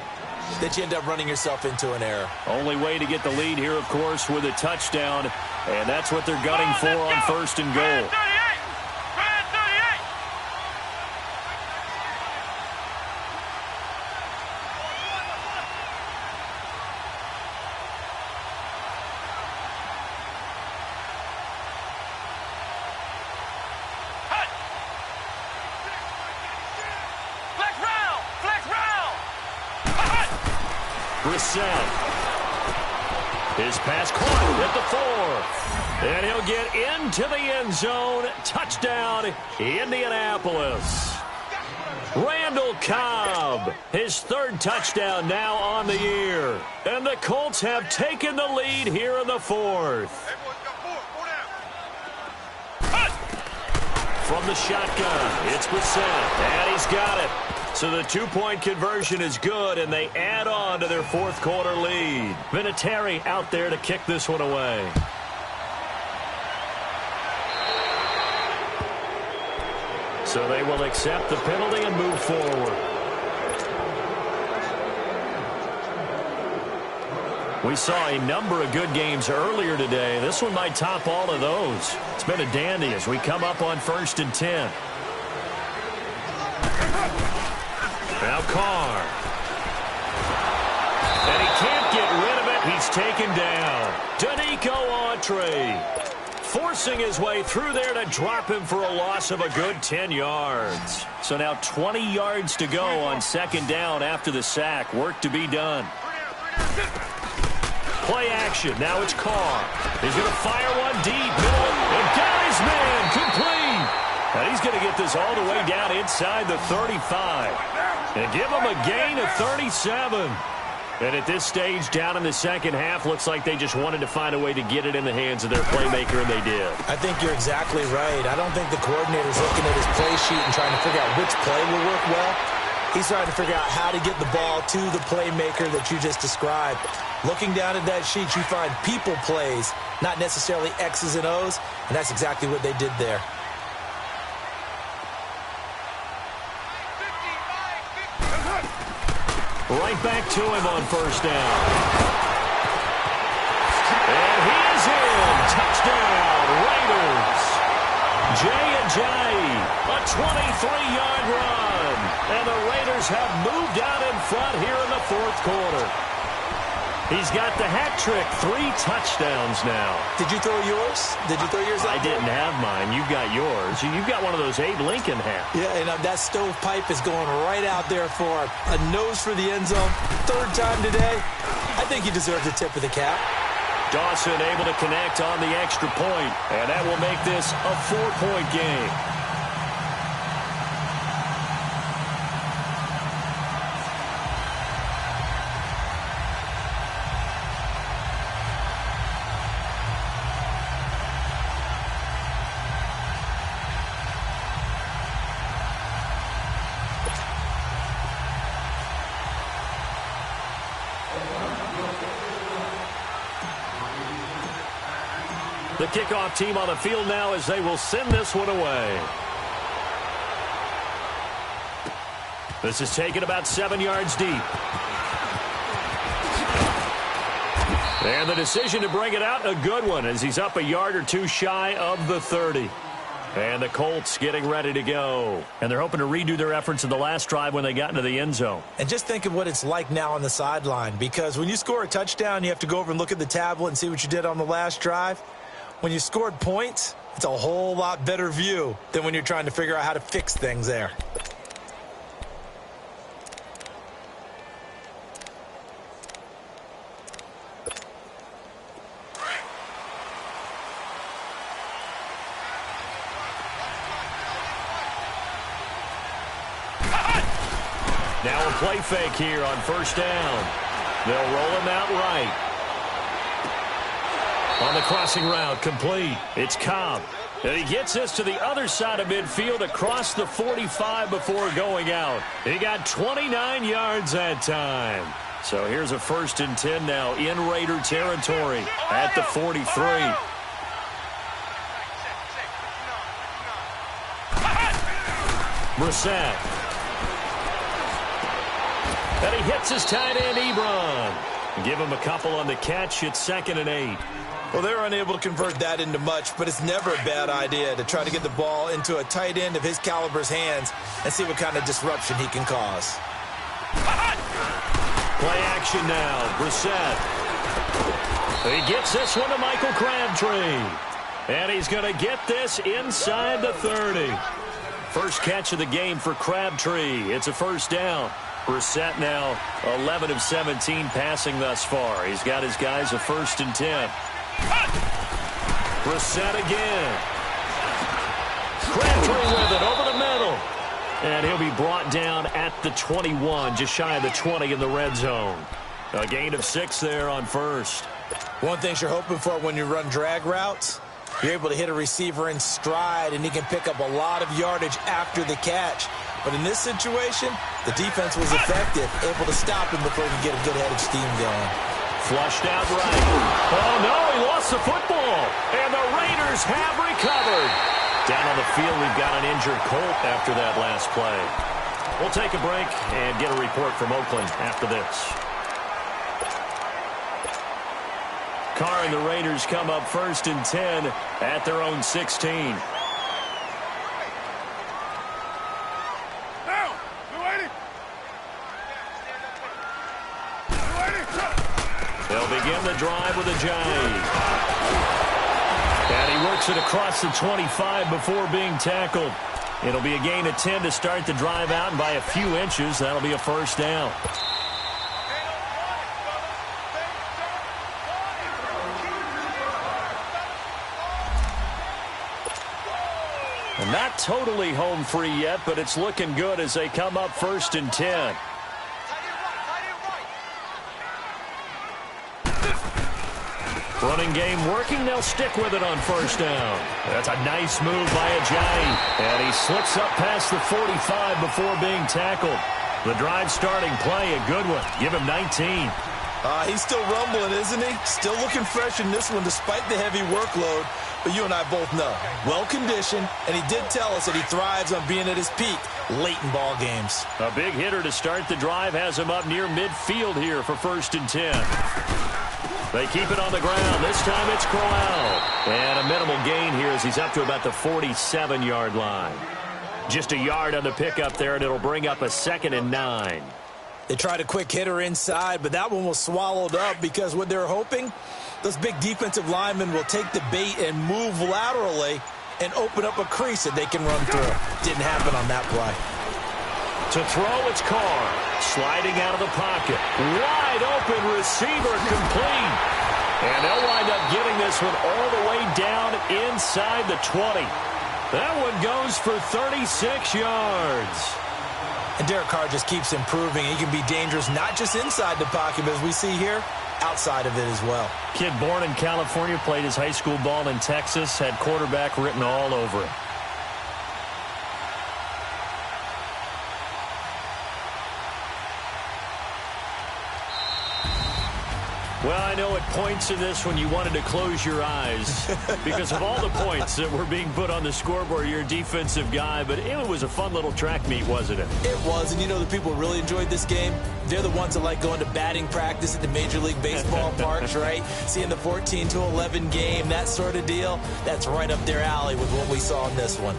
that you end up running yourself into an error. Only way to get the lead here, of course, with a touchdown, and that's what they're gunning for on first and goal. His pass caught at the 4. And he'll get into the end zone. Touchdown, Indianapolis. Randall Cobb, his third touchdown now on the year. And the Colts have taken the lead here in the fourth. From the shotgun, it's Brissett, and he's got it. So the two-point conversion is good, and they add on to their fourth quarter lead. Vinatieri out there to kick this one away. So they will accept the penalty and move forward. We saw a number of good games earlier today. This one might top all of those. It's been a dandy as we come up on 1st and 10. Now Carr. And he can't get rid of it. He's taken down. Danico Autry forcing his way through there to drop him for a loss of a good 10 yards. So now 20 yards to go on second down after the sack. Work to be done. Play action. Now it's Carr. He's going to fire one deep. Middle. And got his man. Complete. And he's going to get this all the way down inside the 35. And give him a gain of 37. And at this stage, down in the second half, looks like they just wanted to find a way to get it in the hands of their playmaker, and they did. I think you're exactly right. I don't think the coordinator's looking at his play sheet and trying to figure out which play will work well. He's trying to figure out how to get the ball to the playmaker that you just described. Looking down at that sheet, you find people plays, not necessarily X's and O's, and that's exactly what they did there. Right back to him on first down. And he is in. Touchdown, Raiders. Jay Ajayi, a 23-yard run. And the Raiders have moved out in front here in the fourth quarter. He's got the hat trick, 3 touchdowns now. Did you throw yours? Did you throw yours out? I didn't have mine. You've got yours. You've got one of those Abe Lincoln hats. Yeah, and that stovepipe is going right out there for a nose for the end zone. Third time today. I think he deserves a tip of the cap. Dawson able to connect on the extra point, and that will make this a 4-point game. The kickoff team on the field now as they will send this one away. This is taken about 7 yards deep. And the decision to bring it out, a good one, as he's up a yard or two shy of the 30. And the Colts getting ready to go. And they're hoping to redo their efforts in the last drive when they got into the end zone. And just think of what it's like now on the sideline, because when you score a touchdown, you have to go over and look at the tablet and see what you did on the last drive. When you scored points, it's a whole lot better view than when you're trying to figure out how to fix things there. Now a play fake here on first down. They'll roll him out right. On the crossing route, complete. It's Cobb. And he gets this to the other side of midfield across the 45 before going out. He got 29 yards that time. So here's a 1st and 10 now in Raider territory at the 43. Brissett. And he hits his tight end, Ebron. Give him a couple on the catch. It's 2nd and 8. Well, they're unable to convert that into much, but it's never a bad idea to try to get the ball into a tight end of his caliber's hands and see what kind of disruption he can cause. Play action now. Brissett. He gets this one to Michael Crabtree. And he's going to get this inside the 30. First catch of the game for Crabtree. It's a 1st down. Brissett now 11 of 17 passing thus far. He's got his guys a 1st and 10. Brissett again. Crabtree with it over the middle. And he'll be brought down at the 21, just shy of the 20 in the red zone. A gain of 6 there on 1st. One thing you're hoping for when you run drag routes, you're able to hit a receiver in stride, and he can pick up a lot of yardage after the catch. But in this situation, the defense was effective, able to stop him before he could get a good head of steam going. Flushed out right. Oh, no, he lost the football. And the Raiders have recovered. Down on the field, we've got an injured Colt after that last play. We'll take a break and get a report from Oakland after this. Carr and the Raiders come up 1st and 10 at their own 16. Now, They'll begin the drive with a jive. And he works it across the 25 before being tackled. It'll be a gain of 10 to start the drive out, and by a few inches, that'll be a 1st down. And not totally home free yet, but it's looking good as they come up 1st and 10. Running game working. They'll stick with it on 1st down. That's a nice move by Ajayi. And he slips up past the 45 before being tackled. The drive starting play, a good one. Give him 19. He's still rumbling, isn't he? Still looking fresh in this one despite the heavy workload. But you and I both know, well-conditioned, and he did tell us that he thrives on being at his peak late in ball games. A big hitter to start the drive has him up near midfield here for 1st and 10. They keep it on the ground. This time it's Crowell. And a minimal gain here as he's up to about the 47-yard line. Just a yard on the pickup there, and it'll bring up a 2nd and 9. They tried a quick hitter inside, but that one was swallowed up because what they're hoping, those big defensive linemen will take the bait and move laterally and open up a crease that they can run through. Didn't happen on that play. To throw, it's Carr. Sliding out of the pocket. Wide open receiver complete. And they'll wind up getting this one all the way down inside the 20. That one goes for 36 yards. And Derek Carr just keeps improving. He can be dangerous not just inside the pocket, but as we see here, outside of it as well. Kid born in California, played his high school ball in Texas, had quarterback written all over him. Well, I know at points in this when you wanted to close your eyes because of all the points that were being put on the scoreboard. You're a defensive guy, but it was a fun little track meet, wasn't it? It was, and you know the people who really enjoyed this game? They're the ones that like going to batting practice at the Major League Baseball parks, right? Seeing the 14-11 game, that sort of deal. That's right up their alley with what we saw in this one.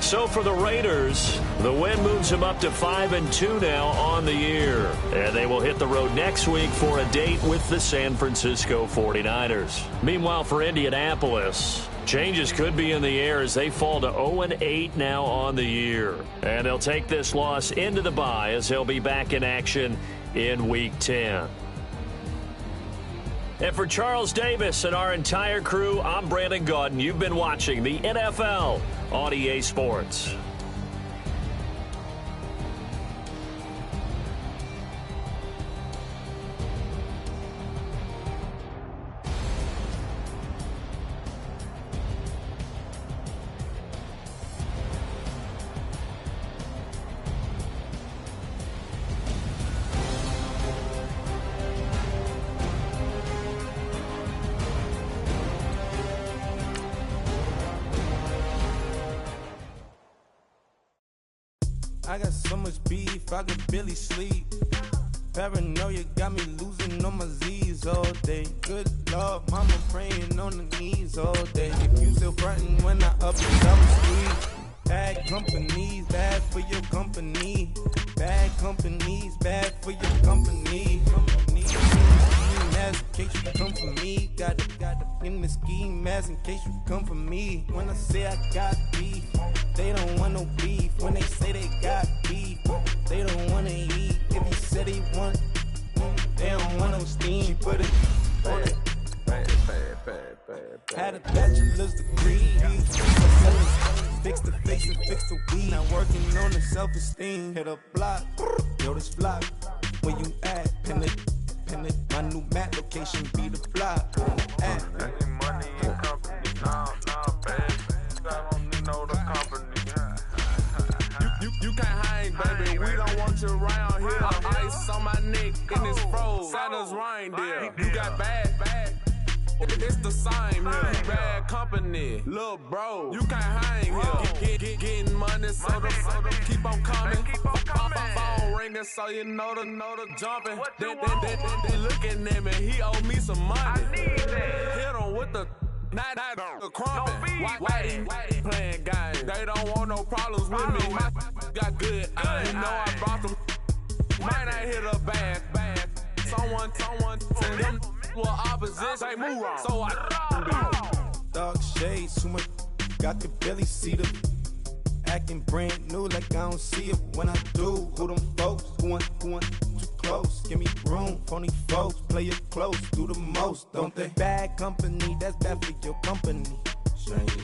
So for the Raiders, the win moves them up to 5-2 now on the year. And they will hit the road next week for a date with the San Francisco 49ers. Meanwhile, for Indianapolis, changes could be in the air as they fall to 0-8 now on the year. And they'll take this loss into the bye as they'll be back in action in Week 10. And for Charles Davis and our entire crew, I'm Brandon Gaudin. You've been watching the NFL on EA Sports. I got so much beef, I could barely sleep. Paranoia got me losing on my Z's all day. Good Lord, mama praying on the knees all day. If you still frontin' when I up and down the street. Bad companies, bad for your company. Bad companies, bad for your company. Mask in case you come for me. Got in the ski mask in case you come for me. When I say I got beef, they don't want no beef. When they say they got beef, they don't wanna eat. If you said they want, they don't want no steam. She put it on it. Had a bachelor's degree. Fix the face and fix the weed. Now working on the self-esteem. Hit a block, yo this block. Where you at? Pin it. My new map location be the block. Making money in company, nah, baby. I don't know the company. You can't hang, baby. We don't want you around here. Ice on my neck in this froze. Santa's reindeer. You got bad. It's the same here. Bad company, little bro. You can't hang here. Getting money, so the keep on coming. Phone ringing, so you know the jumping. They looking at me. He owe me some money. Hit him with the the crumping. Why playing games? They don't want no problems with me. My got good. You know I brought them. Might not hit a bad. Someone send them. Well, opposition, move on. So I dark shades, too much. Got the belly see them. Acting brand new like I don't see it when I do. Who them folks? Who want too close? Give me room, phony folks. Play it close, do the most, don't they? Bad company, that's bad for your company.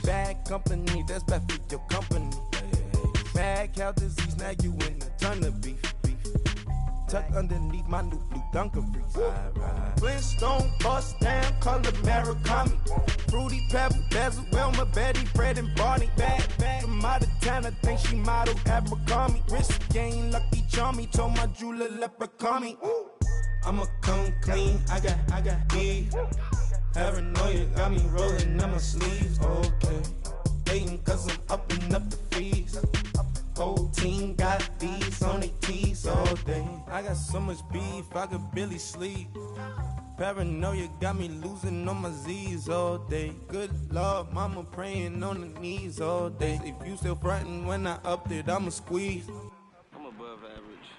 Bad company, that's bad for your company. Bad cow disease, now you in a ton of beef. Tuck underneath my new blue Dunkaroos. Flintstone bust down, color Murakami. Fruity Pebble, Basil, Wilma, Betty, Fred, and Barney. Bad from out of town, I think she model Abercrombie. Wrist game, Lucky Charmy, told my jeweler leprechaun. I'ma come clean, I got beef. Paranoia got me rolling on my sleeves. Okay, hating cause I'm upping up the fees. Whole team got these on their tees all day. I got so much beef, I could barely sleep. Paranoia got me losing on my Z's all day. Good Lord, mama praying on the knees all day. If you still frontin' when I upped it, I'ma squeeze. I'm above average.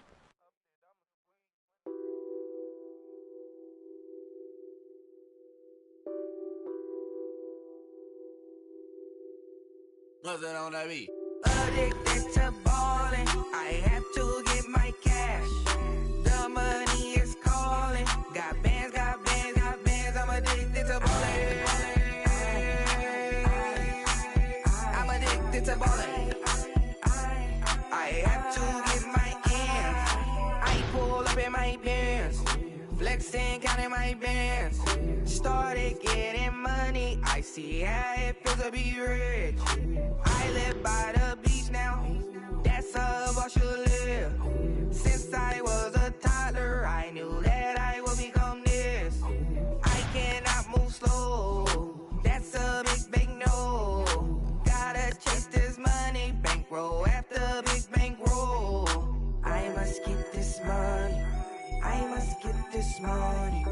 Nothing on that beat. Addicted to ballin', I have to get my cash. The money is calling. Got bands, I'm addicted to ballin'. I'm addicted to ballin'. I have to get my ends. I pull up in my pants, flexing, counting my bands. Started getting money, I see how it feels to be rich. I live by the beach now, that's how I should live. Since I was a toddler, I knew that I would become this. I cannot move slow, that's a big no. Gotta chase this money, bankroll after big bankroll. I must get this money, I must get this money.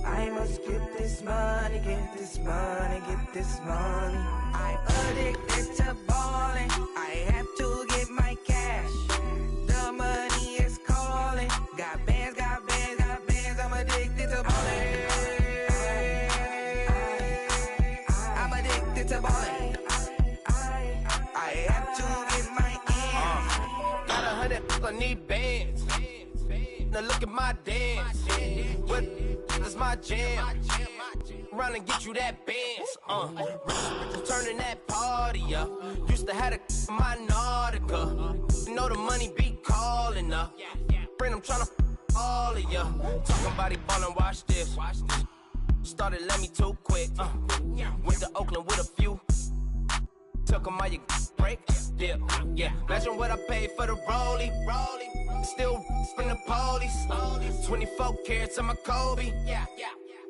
I must get this money, get this money, get this money. I'm addicted to ballin', I have to get my cash. The money is calling. Got bands, I'm addicted to ballin'. I'm addicted to ballin'. I have to get my ends. Got 100, I need bands. Now look at my dance. What is my jam? Run and get you that bands. Turning that party up. Used to have a my Nautica. You know the money be calling up. Friend, I'm tryna all of ya. Talking about he ballin', watch this. Started let me too quick. Went to Oakland with a few. Took 'em all you break. Yeah. Imagine what I paid for the rollie. Still from the police. 24 carats on my Kobe. Yeah.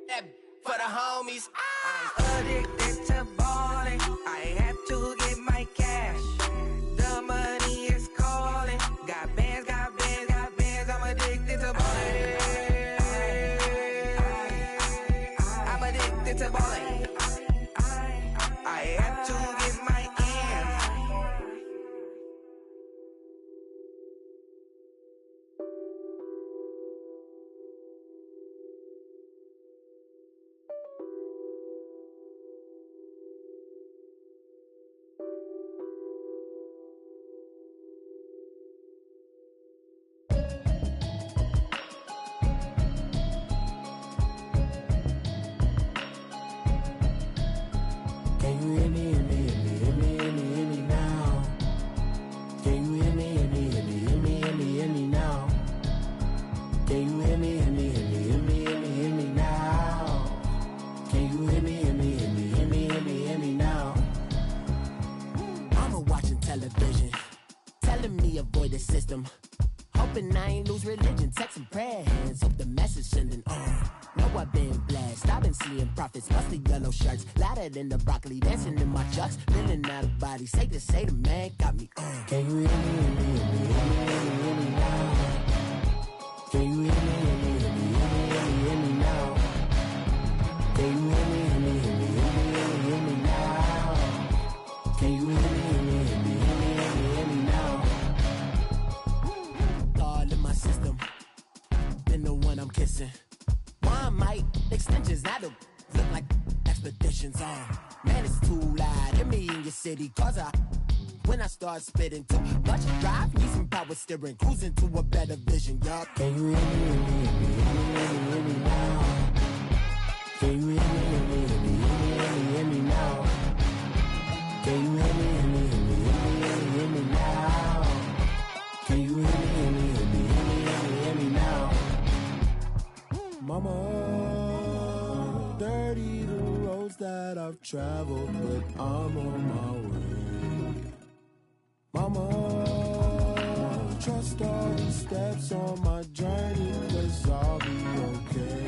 That for the homies. I'm addicted to ballin', I have to get my cash. The money is calling. Got you hear me, hear me, hear me, hear me, hear me, hear me now? Can you hear me, hear me, hear me, hear me, hear me, hear me now? Can you hear me, hear me, hear me, hear me, hear me, hear me now? Can you hear me, hear me, hear me, hear me, hear me, hear me now? Mama watching television, telling me avoid the system. Hoping I ain't lose religion, texting prayer hands, hope the message sending on. Know I've been blessed, I've been seeing prophets, mostly yellow shirts, louder than the broccoli, dancing in my chucks, feeling out of body, safe to say the man got me on. Can you hear me, hear me, hear me, hear me, hear me, hear me now? Can you hear me, hear me, hear me, hear me, hear me, hear me now? Can you hear me, hear me, hear me, hear me, hear me, hear me now? Can you hear me, hear me, hear me, hear me, hear me, hear me now? All in my system, been the one I'm kissing. One might extensions, now the look like expeditions on. Man, it's too loud, hear me in your city, cause when I start spitting too much drive, need some power steering, cruising to a better vision, yup. Can you hear me, hear me, hear me, hear me, hear me, hear me now? Can you hear me, hear me, hear me, hear me, hear me, hear me now? Can you hear me, hear me, hear me, hear me, hear me, hear me now? Can you hear me, hear me, hear me, hear me, hear me, hear me now? Mama, dirty the roads that I've traveled, but I'm on my way. Mama, trust all the steps on my journey, 'cause I'll be okay.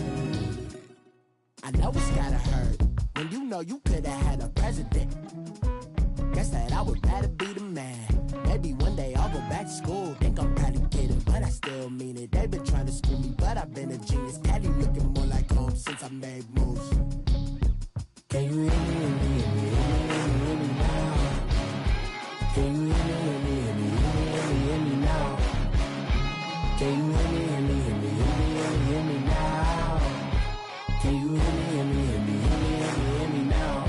I know it's gotta hurt when you know you could've had a president. Guess that I would rather be the man. Maybe one day I'll go back to school. Think I'm probably kidding, but I still mean it. They've been trying to school me, but I've been a genius. Cali looking more like home since I made moves. Can you hear me, hear me, hear me, hear me, hear me, hear me now? Can you hear me, hear me, hear me, hear me, hear me, hear me now? Can you hear me, hear me, hear me, hear me, hear me, hear me now? Can you hear me, hear me, hear me, hear me, hear me, hear me now?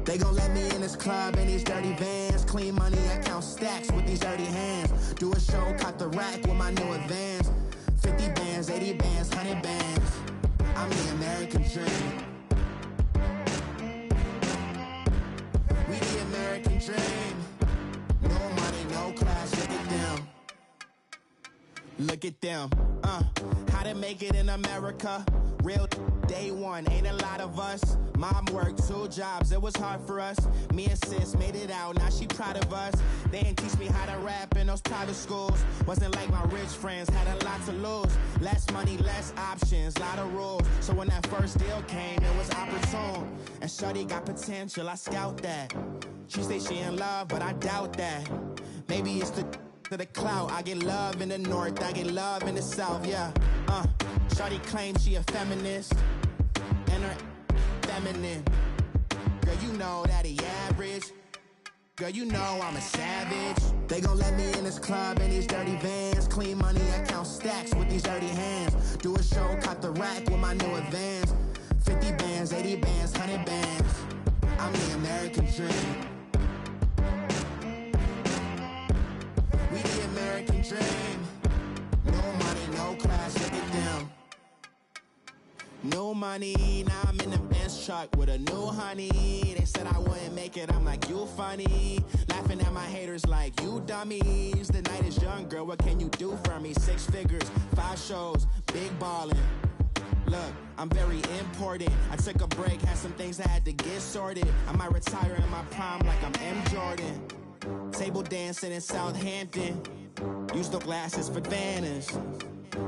They gon' let me in this club in these dirty vans. Clean money, I count stacks with these dirty hands. Do a show, cop the rack with my new advance. 50 bands, 80 bands, 100 bands. I'm the American dream. We the American dream. No money, no class, look at them. Look at them, how to make it in America. Real day one, ain't a lot of us. Mom worked 2 jobs, it was hard for us. Me and sis made it out, now she proud of us. They didn't teach me how to rap in those private schools. Wasn't like my rich friends, had a lot to lose. Less money, less options, lot of rules. So when that first deal came, it was opportune. And shorty got potential, I scout that. She say she in love, but I doubt that. Maybe it's to the clout. I get love in the north, I get love in the south, yeah. Shorty claims she a feminist, and her feminine. Girl, you know that he average. Girl, you know I'm a savage. They gon' let me in this club in these dirty vans. Clean money, I count stacks with these dirty hands. Do a show, cop the rack with my new advance. 50 bands, 80 bands, 100 bands. I'm the American dream. We the American dream. No money, no class, look at them. No money, now I'm in the Benz truck with a new honey. They said I wouldn't make it, I'm like, you funny. Laughing at my haters like, you dummies. The night is young, girl, what can you do for me? 6 figures, 5 shows, big ballin'. Look, I'm very important. I took a break, had some things I had to get sorted. I might retire in my prime like I'm M. Jordan. Table dancing in Southampton. Use the glasses for Vannas.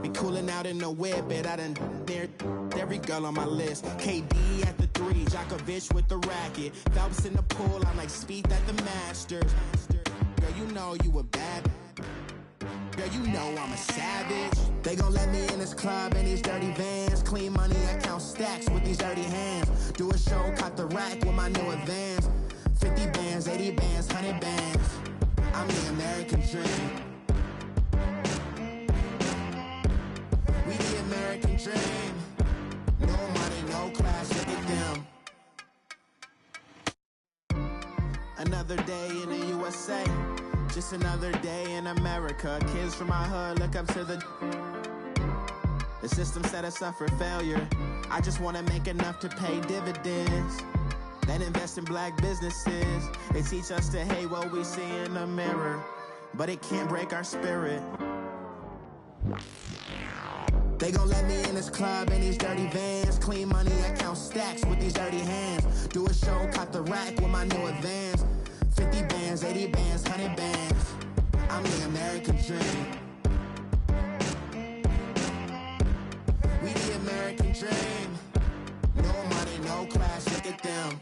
Be cooling out in the whip, but I done there every girl on my list. KD at the 3, Djokovic with the racket. Phelps in the pool, I'm like Speed at the Masters. Girl, you know you a bad. girl, you know I'm a savage. They gon' let me in this club in these dirty vans. Clean money, I count stacks with these dirty hands. Do a show, cop the rack with my new advance. 50 bands, 80 bands, 100 bands. I'm the American dream. We the American dream. No money, no class, look at them. Another day in the USA. Just another day in America. Kids from my hood look up to the system set us up for failure. I just wanna make enough to pay dividends. Then invest in black businesses. They teach us to hate what we see in the mirror, but it can't break our spirit. They gon' let me in this club in these dirty vans. Clean money, I count stacks with these dirty hands. Do a show, cop the rack with my new advance. 50 bands, 80 bands, 100 bands. I'm the American dream. We the American dream. No money, no class, look at them.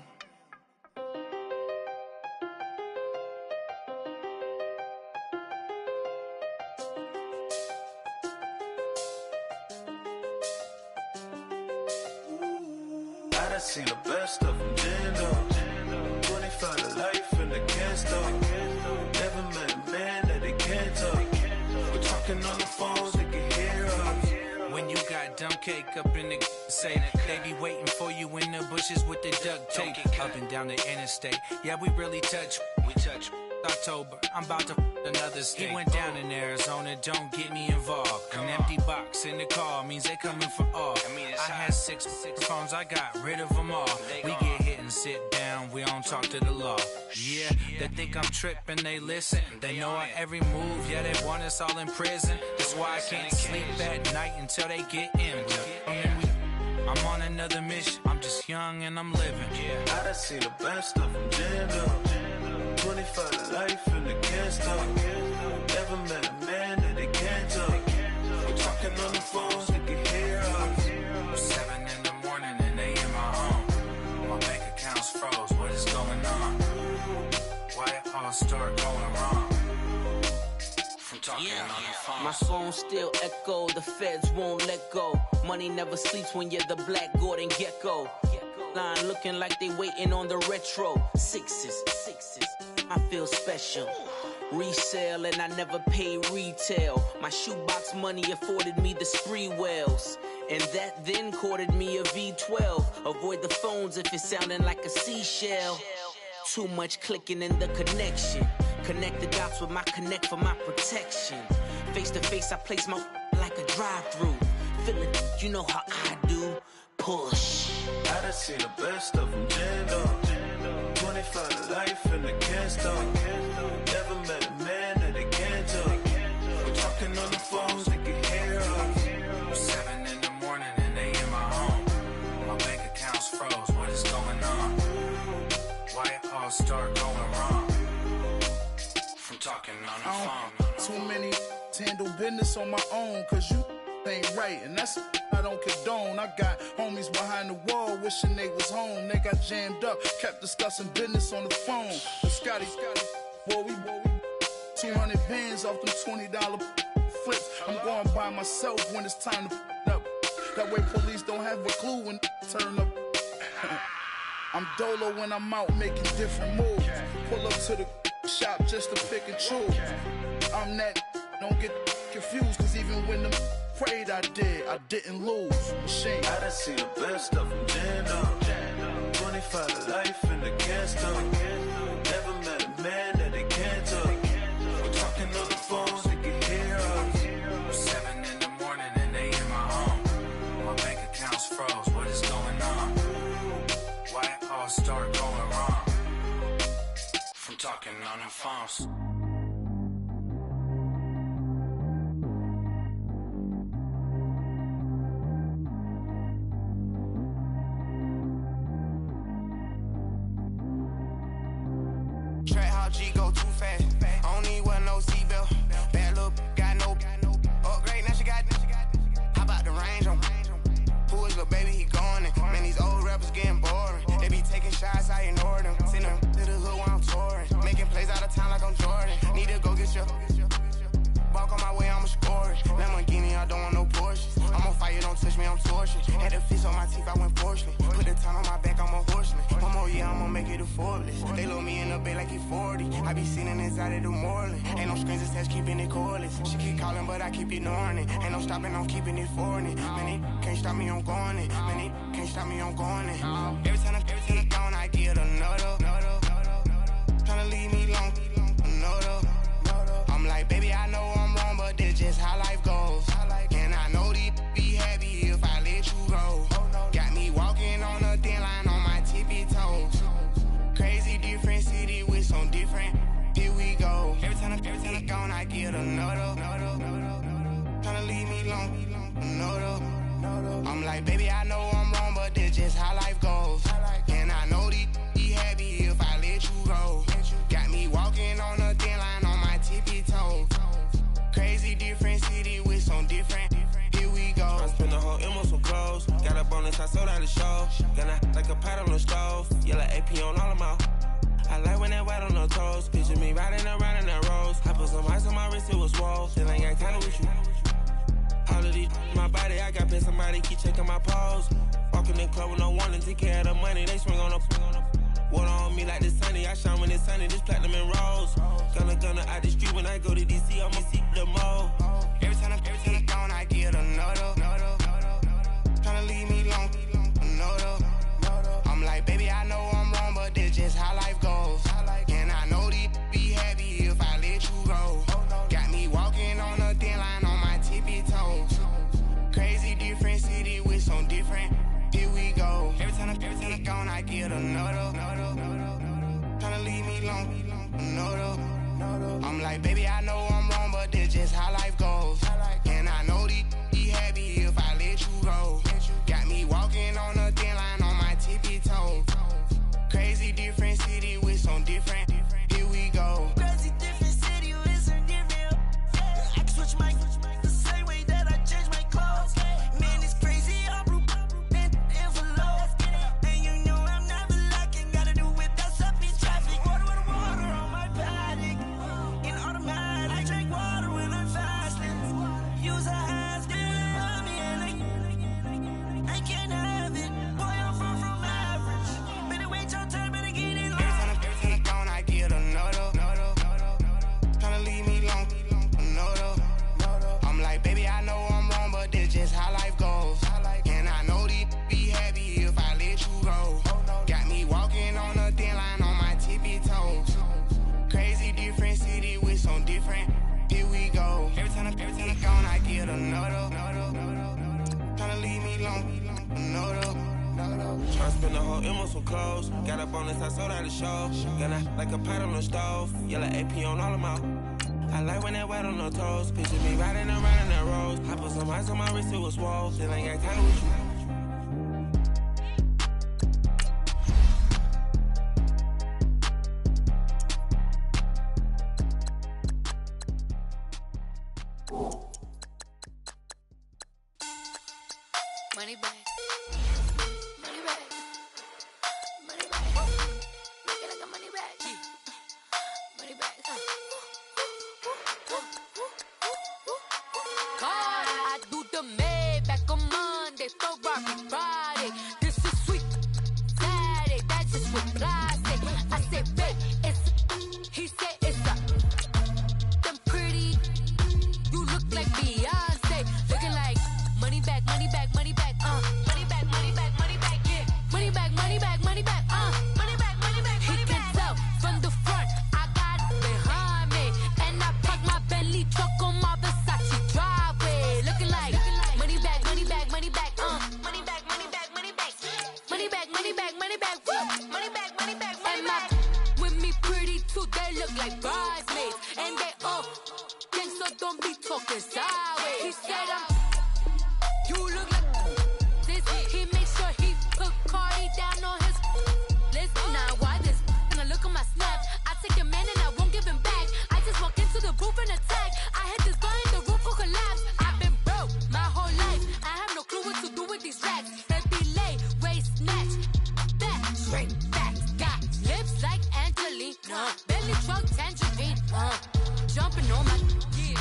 I done seen the best of them, Jando. 25 to life in the can't stop. Never met a man that they can't talk. We're talking on the phones, they can hear us. When you got dumb cake up in the say that they be waiting for you in the bushes with the duct tape up and down the interstate. Yeah, we really touch. We touch. October, I'm about to another state. He went down in Arizona, don't get me involved. An empty box in the car means they coming for all. I had six phones, I got rid of them all. We get hit and sit down, we don't talk to the law. Yeah, they think I'm tripping, they listen. They know our every move, yeah, they want us all in prison. That's why I can't sleep at night until they get in. I'm on another mission, I'm just young and I'm living. I done seen the best of them, Jando. 25 to life and they can't stop. Never met a man that they can't talk. We're talking on the phones, they can hear us. 7 in the morning and they in my home. My bank account's froze, what is going on? Why it all start going wrong? From talking on the phone. My phone still echo, the feds won't let go. Money never sleeps when you're the black Gordon Gecko. Line looking like they waiting on the retro. Sixes, I feel special. Resale and I never pay retail. My shoebox money afforded me the spree wells. And that then courted me a V12. Avoid the phones if it's sounding like a seashell. Too much clicking in the connection. Connect the dots with my connect for my protection. Face to face I place my like a drive-through. Feeling you know how I do. Push. I done seen the best of them, Jando. 25 to life and they can't stop. Never met a man that they can't talk. We're talking on the phones, they can hear us. 7 in the morning and they in my home. My bank account's froze, what is going on? Why it all start going wrong? From talking on the phone. Too many to handle business on my own, cause you ain't right, and that's I don't condone. I got homies behind the wall wishing they was home. They got jammed up, kept discussing business on the phone. But Scotty, boy, we 200 bands off them $20 flips. I'm going by myself when it's time to up. That way police don't have a clue when turn up. I'm dolo when I'm out making different moves. Pull up to the shop just to pick and choose. I'm that, don't get confused, cause even when them prayed I didn't lose. Machine. I done seen the best of them, Jando. 25 to life and they can't stop. Never met a man that they can't talk. We're talking on the phones, they can hear us. 7 in the morning and they in my home. My bank account's froze, what is going on? Why it all start going wrong? From talking on the phones. G go too fast. I don't need one no seatbelt. Bad look, got no upgrade. Now she got. How about the range on? Who is the baby? He going in. Man, these old rappers getting boring. They be taking shots, I ignore them. Send them to the hood while I'm touring. Making plays out of town like I'm Jordan. Need to go get your. Walk on my way, like he 40. I be sitting inside of the Moreland. Ain't no screens attached, keeping it cordless. She keep calling, but I keep ignoring it. Ain't no stopping, I'm keeping it for it. Man, it can't stop me, I'm going it. Man, it can't stop me, I'm going it. Every time I gone, I get another. Tryna leave me alone, another. I'm like, baby, I know I'm wrong, but this just how life goes. And I know these be happy if I let you go. Got me walking on a thin line on my tippy toes. Crazy different city with some different. Here we go. Every time I gone, I get another. Tryna leave me alone, another. I'm like, baby, I know I'm wrong, but this just how life goes. And I know these be happy if I let you go. Got me walking on a thin line on my tippy toes. Crazy different city with some different. Here we go. I spent the whole M on some clothes. Got a bonus, I sold out the show. Gonna like a pot on the stove. Yellow AP on all of my. I like when that white on the toes. Picture me riding around in that rose. I put some ice on my wrist, it was swole. Still ain't got time with you. All of these my body, I got pissed. Somebody keep checking my pose. Walking in the club with no one and take care of the money. They swing on the. Water on me like the sunny. I shine when it's sunny. This platinum and rose. Gonna out the street when I go to DC. I'm gonna see the mall. Every time I gone, I get another. Tryna leave me alone, another. I'm like, baby, I know I'm wrong, but this just how life goes. And I know these be happy if I let you go. Got me walking on a thin line on my tippy toes. Crazy different city with some different. Here we go. Every time I gone, I get another. Tryna leave me alone, another. I'm like, baby, I know I'm wrong, but this just how life goes. And I know these be happy if I let you go. Got me walking on a thin line on my tippy toes. Crazy different city with some different. Here we go. Crazy different city with some different. I switch my the same way that I change my clothes. Man, it's crazy. I'm blue and envelope. And you know I'm never lacking. Gotta do it. That's up in traffic. Water on my paddock. In automatic. I drink water when I'm fasting. Use a hands, get on me and I can't have it. Boy, I'm far from average. Better wait your turn, better get in line. Every time I gone, I get another. Tryna leave me alone, another. I'm like, baby, I know I'm wrong, but this just how life goes. And I know these be happy if I let you go. Got me walking on a thin line on my tippy toes. Crazy different city with some different. Here we go. Every time I gone, I get another. Tryna leave me alone, another. Tryna spend the whole M on some clothes. Got a bonus, I sold out the show. Gonna like a pot on the stove. Yellow AP on all of my. I like when that white on the toes. Picture me riding around in that rose. I put some ice on my wrist, it was swole. Still ain't got time with you. Money back. Money back. Money back. Make it like a money back. Money back. God, I do the Maybach on Monday, Ferrari Friday. This is sweet Saturday, that's just what I say. I say, babe, it's, he said it's a, them pretty, you look like Beyonce, looking like money back, money back, money back, money back, money back, money back, yeah, money back, money back, money back, money back, money back, money back. He can tell from the front, I got it behind me, and I park my Bentley truck on my Versace driveway, looking like money back, money back, money back, money back, money back, money back, money back, money back, money back, woo, money back, money back, money back. With me pretty too, they look like bridesmaids, and they all think so. Don't be talking sideways. He said you look like this. He makes sure he put Cardi down on his list. Now why this? When I look at my snap, I take a man and I won't give him back. I just walk into the booth and attack. I hit this guy in the roof will collapse. I've been broke my whole life. I have no clue what to do with these racks. Heavy lay, waist snatch, back straight back. Got lips like Angelina, belly truck tangerine. Jumping on my,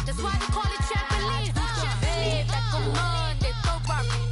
that's why they call it trampoline. Back on Monday, Ferrari